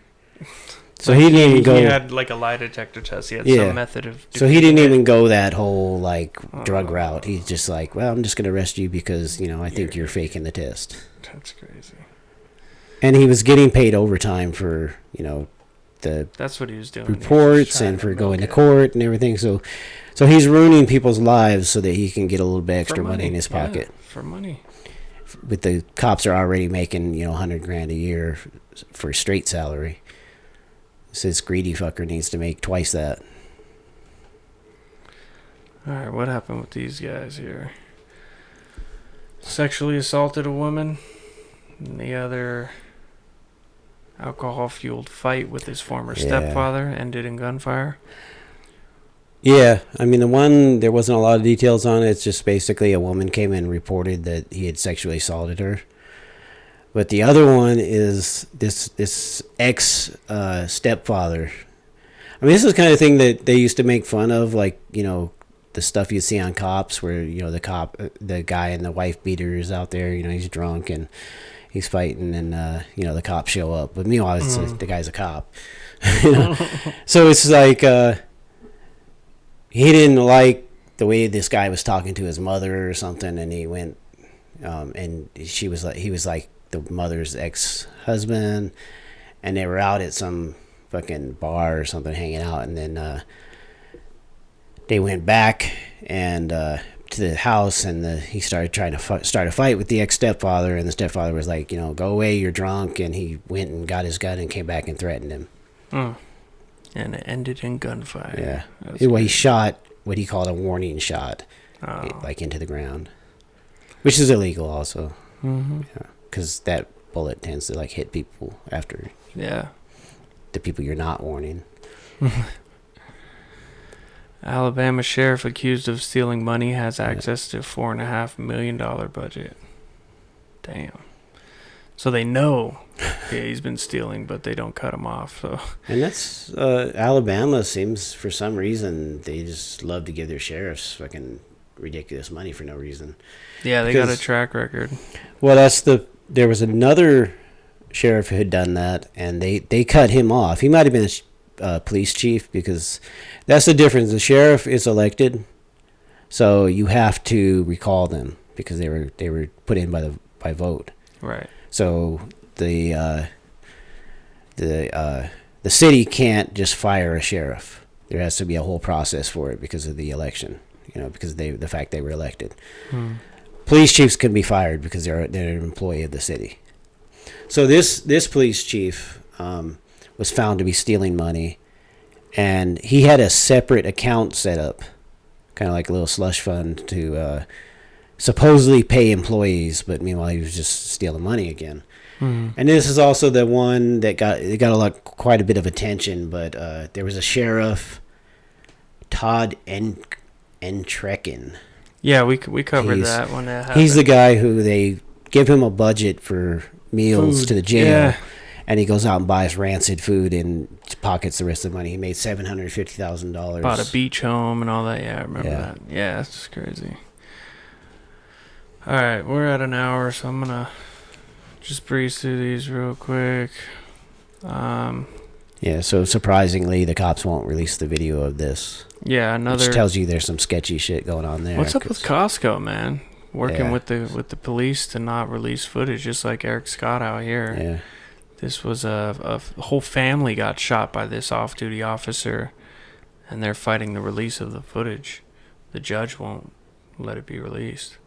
So he didn't even go. He had like a lie detector test. He had some method of. So he didn't even go that whole like drug route. He's just like, well, I'm just gonna arrest you because, you know, I think you're faking the test. That's crazy. And he was getting paid overtime for, you know, that's what he was doing. Reports and for going to court and everything. So he's ruining people's lives so that he can get a little bit extra money in his pocket. Yeah, for money. But the cops are already making, you know, $100,000 a year for straight salary. So this greedy fucker needs to make twice that. All right, what happened with these guys here? Sexually assaulted a woman. And the other alcohol-fueled fight with his former stepfather ended in gunfire. Yeah, I mean, the one, there wasn't a lot of details on it. It's just basically a woman came in and reported that he had sexually assaulted her. But the other one is this ex-stepfather. I mean, this is the kind of thing that they used to make fun of, like, you know, the stuff you see on Cops where, you know, the guy and the wife beater is out there, you know, he's drunk and he's fighting and, you know, the cops show up. But meanwhile, the guy's a cop. You know? So it's like he didn't like the way this guy was talking to his mother or something, and he went and he was like the mother's ex-husband, and they were out at some fucking bar or something hanging out, and then they went back and to the house, and he started trying to start a fight with the ex-stepfather, and the stepfather was like, you know, go away, you're drunk, and he went and got his gun and came back and threatened him. And it ended in gunfire. Yeah. He shot what he called a warning shot, like into the ground, which is illegal also. Mm-hmm. Yeah. Because that bullet tends to like hit people after. Yeah. The people you're not warning. Alabama sheriff accused of stealing money has access to $4.5 million budget. Damn. So they know he's been stealing, but they don't cut him off. So. And that's Alabama seems, for some reason, they just love to give their sheriffs fucking ridiculous money for no reason. Yeah, they got a track record. Well, there was another sheriff who had done that, and they cut him off. He might have been a police chief, because that's the difference. The sheriff is elected, so you have to recall them because they were put in by vote. Right. So the city can't just fire a sheriff. There has to be a whole process for it because of the election. You know, because the fact they were elected. Police chiefs can be fired because they're an employee of the city. So this police chief was found to be stealing money, and he had a separate account set up, kind of like a little slush fund to supposedly pay employees, but meanwhile he was just stealing money again. And this is also the one that got quite a bit of attention. But there was a sheriff, Todd Entrekin. Yeah, we covered that when that happened. He's the guy who they give him a budget for meals to the jail, and he goes out and buys rancid food and pockets the rest of the money. He made $750,000. Bought a beach home and all that. Yeah, I remember Yeah. that. Yeah, that's just crazy. All right, we're at an hour, so I'm gonna just breeze through these real quick. Yeah, so surprisingly, the cops won't release the video of this, Yeah, which tells you there's some sketchy shit going on there. What's up with Costco, man? Working Yeah. with the police to not release footage, just like Eric Scott out here. Yeah. This was a whole family got shot by this off-duty officer, and they're fighting the release of the footage. The judge won't let it be released.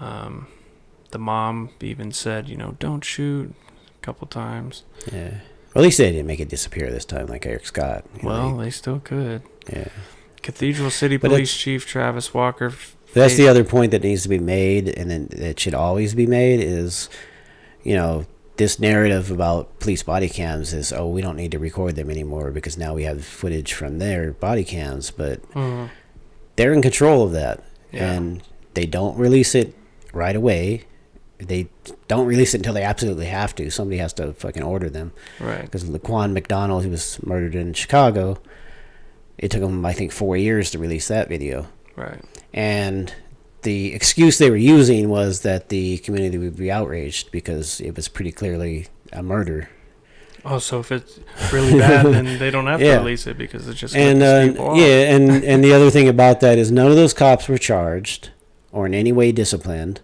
The mom even said, don't shoot a couple times. Yeah. Well, at least they didn't make it disappear this time, like Eric Scott. Well, they still could. Yeah. Cathedral City But Police Chief Travis Walker. That's the other point that needs to be made, and then it should always be made, is, this narrative about police body cams is, we don't need to record them anymore because now we have footage from their body cams, but they're in control of that. Yeah. And they don't release it right away. They don't release it until they absolutely have to. Somebody has to fucking order them. Right. Because Laquan McDonald, who was murdered in Chicago, it took them, I think, 4 years to release that video. Right. And the excuse they were using was that the community would be outraged because it was pretty clearly a murder. Oh, so if it's really bad, then they don't have to release it because it's just going to piss people off. Yeah, and the other thing about that is none of those cops were charged or in any way disciplined.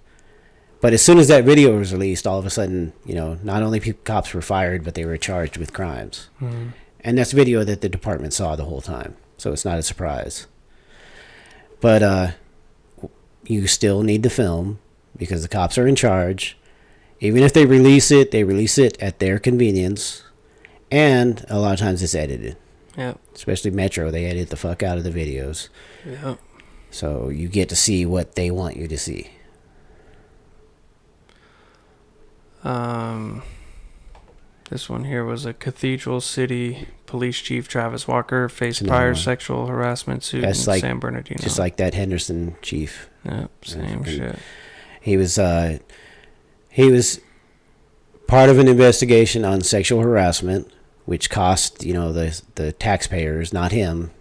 But as soon as that video was released, all of a sudden, not only cops were fired, but they were charged with crimes. Mm-hmm. And that's video that the department saw the whole time. So it's not a surprise. But you still need to film because the cops are in charge. Even if they release it at their convenience. And a lot of times it's edited. Yeah. Especially Metro, they edit the fuck out of the videos. Yeah. So you get to see what they want you to see. This one here was a Cathedral City Police Chief Travis Walker faced Another prior one. sexual harassment suit in San Bernardino. Just like that Henderson chief. Yep, same shit. He was part of an investigation on sexual harassment, which cost the taxpayers, not him,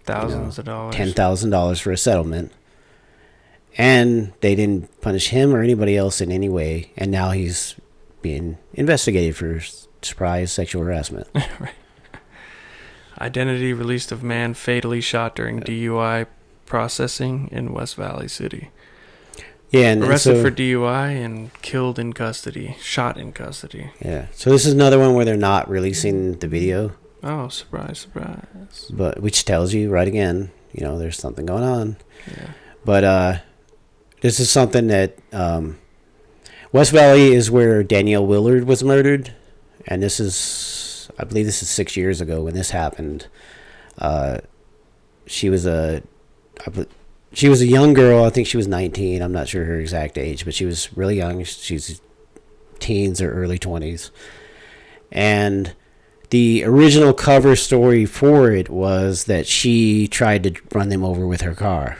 Thousands of dollars. $10,000 for a settlement. And they didn't punish him or anybody else in any way. And now he's being investigated for surprise sexual harassment. Right. Identity released of man fatally shot during DUI processing in West Valley City. Yeah, and Arrested so, for DUI and killed in custody. Shot in custody. Yeah. So this is another one where they're not releasing the video. Oh, surprise, surprise. But which tells you right again, there's something going on. Yeah. But this is something that West Valley is where Danielle Willard was murdered, and I believe this is 6 years ago when this happened. She was a young girl. I think she was 19. I'm not sure her exact age, but she was really young. She's teens or early 20s. And the original cover story for it was that she tried to run them over with her car.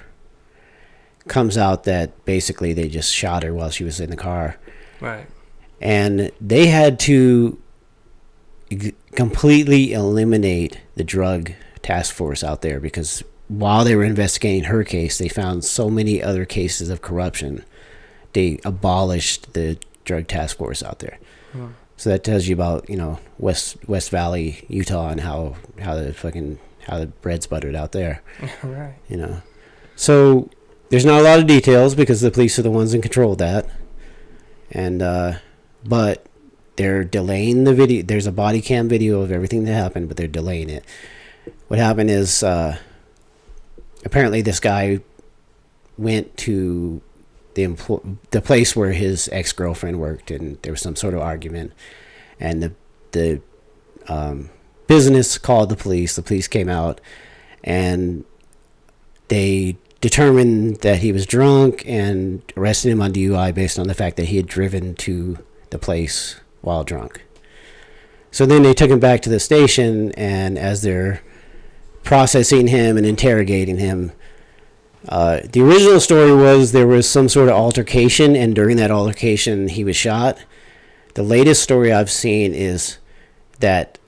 Comes out that basically they just shot her while she was in the car. Right. And they had to completely eliminate the drug task force out there because while they were investigating her case, they found so many other cases of corruption. They abolished the drug task force out there. So that tells you about, West Valley, Utah, and how the bread's buttered out there. Right. So there's not a lot of details because the police are the ones in control of that. And but they're delaying the video. There's a body cam video of everything that happened, but they're delaying it. What happened is apparently this guy went to the place where his ex-girlfriend worked, and there was some sort of argument, and the business called the police. The police came out, and they determined that he was drunk and arrested him on DUI based on the fact that he had driven to the place while drunk. So then they took him back to the station, and as they're processing him and interrogating him, the original story was there was some sort of altercation, and during that altercation he was shot. the latest story I've seen is that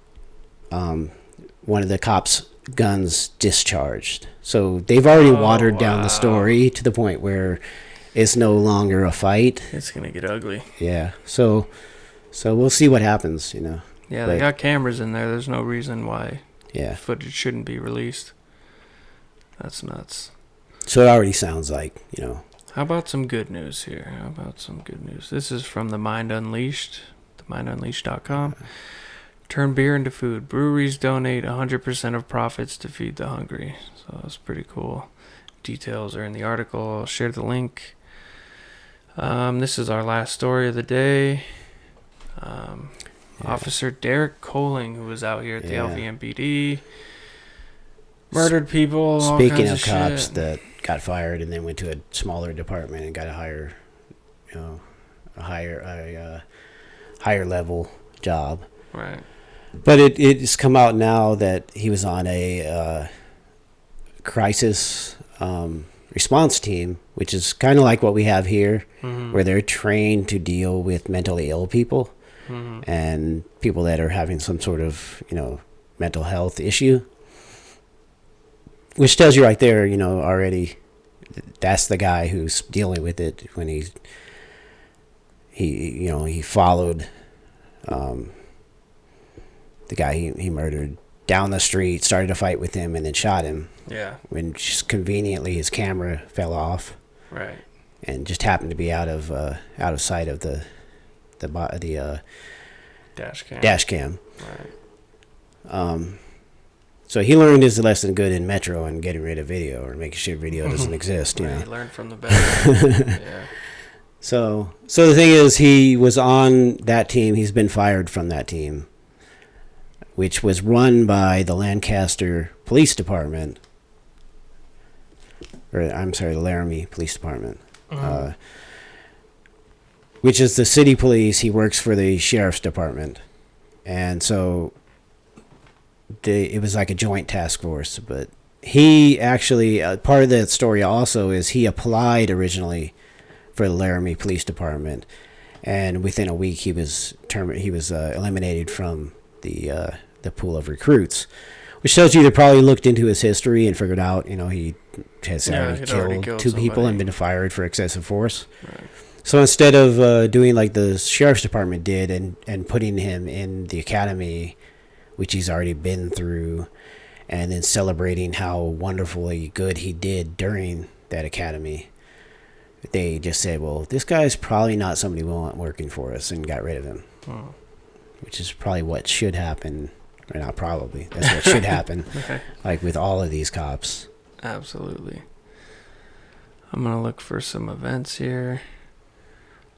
one of the cops' guns discharged. So they've already watered down the story to the point where it's no longer a fight. It's gonna get ugly. Yeah. So we'll see what happens. Yeah, they got cameras in there. There's no reason why footage shouldn't be released. That's nuts. So it already sounds like, How about some good news here? This is from The Mind Unleashed, themindunleashed.com. Turn beer into food. Breweries donate 100% of profits to feed the hungry. So that's pretty cool. Details are in the article. I'll share the link. This is our last story of the day. Officer Derek Coling, who was out here at the LVMPD, murdered people. Speaking all of kinds cops shit. that got fired and then went to a smaller department and got a higher level job. Right. But it's come out now that he was on a crisis response team, which is kind of like what we have here, where they're trained to deal with mentally ill people and people that are having some sort of, mental health issue. Which tells you right there, already that's the guy who's dealing with it when he followed the guy he murdered down the street, started a fight with him, and then shot him. Yeah. When just conveniently his camera fell off. Right. And just happened to be out of sight of the dash cam. Right. So he learned his lesson good in Metro and getting rid of video or making sure video doesn't exist. He learned from the best. Yeah. So the thing is, he was on that team. He's been fired from that team, which was run by the Lancaster Police Department. The Laramie Police Department. Which is the city police. He works for the sheriff's department. And so it was like a joint task force. But he actually, part of that story also is he applied originally for the Laramie Police Department. And within a week, he was eliminated from the pool of recruits. Which tells you they probably looked into his history and figured out, he has already killed two people and been fired for excessive force. Right. So instead of doing like the sheriff's department did and putting him in the academy, which he's already been through, and then celebrating how wonderfully good he did during that academy, they just said, well, this guy's probably not somebody we want working for us, and got rid of him. Which is probably what should happen. Or not probably. That's what should happen. Okay. Like with all of these cops. Absolutely. I'm going to look for some events here.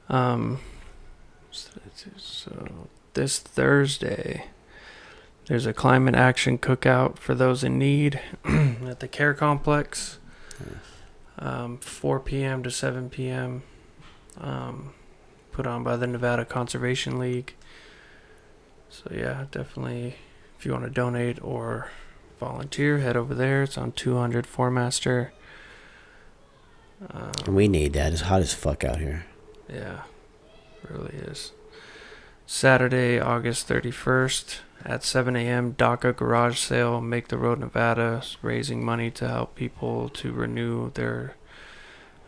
So this Thursday, there's a climate action cookout for those in need at the Care Complex. 4 p.m. to 7 p.m. Put on by the Nevada Conservation League. So yeah, definitely, if you want to donate or volunteer, head over there. It's on 200 Fourmaster. And we need that. It's hot as fuck out here. Yeah, it really is. Saturday, August 31st at 7 a.m. DACA garage sale. Make the Road Nevada, raising money to help people to renew their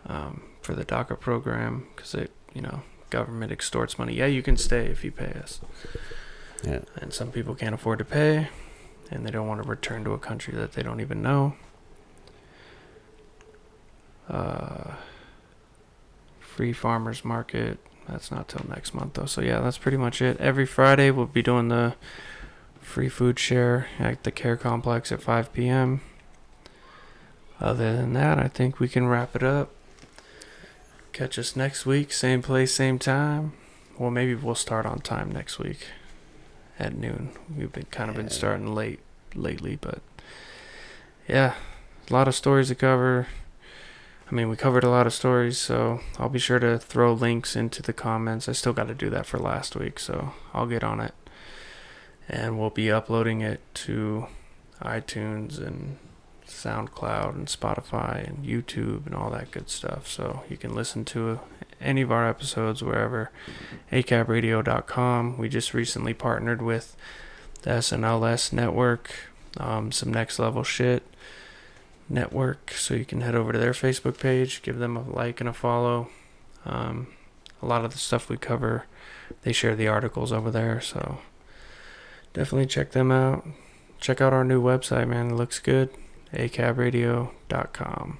for the DACA program, because government extorts money. Yeah, you can stay if you pay us. Yeah. And some people can't afford to pay, and they don't want to return to a country that they don't even know. Free farmers market. That's not till next month though. So yeah, that's pretty much it. Every Friday we'll be doing the free food share at the Care Complex at 5 p.m. Other than that, I think we can wrap it up. Catch us next week, same place, same time. Well, maybe we'll start on time next week at noon. We've been starting late lately, but yeah, a lot of stories to cover. We covered a lot of stories, so I'll be sure to throw links into the comments. I still got to do that for last week, so I'll get on it. And we'll be uploading it to iTunes and SoundCloud and Spotify and YouTube and all that good stuff, so you can listen to any of our episodes wherever. ACABradio.com. We just recently partnered with the SNLS network, some Next Level Shit network, so you can head over to their Facebook page, give them a like and a follow. A lot of the stuff we cover, they share the articles over there, so definitely check them out. Check out our new website, man. It looks good. ACABradio.com.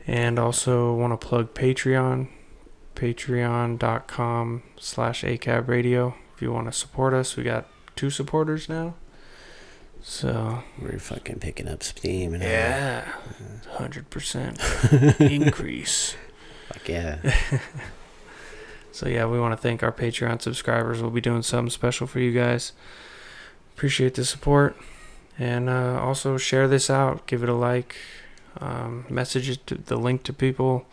And also want to plug Patreon. Patreon.com/ACABradio. If you want to support us, we got 2 supporters now. So we're fucking picking up steam. Yeah. 100% increase. Fuck yeah. So yeah, we want to thank our Patreon subscribers. We'll be doing something special for you guys. Appreciate the support. And also share this out. Give it a like. Message it to the link to people.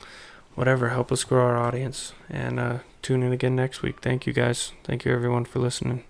Whatever. Help us grow our audience. And tune in again next week. Thank you guys. Thank you everyone for listening.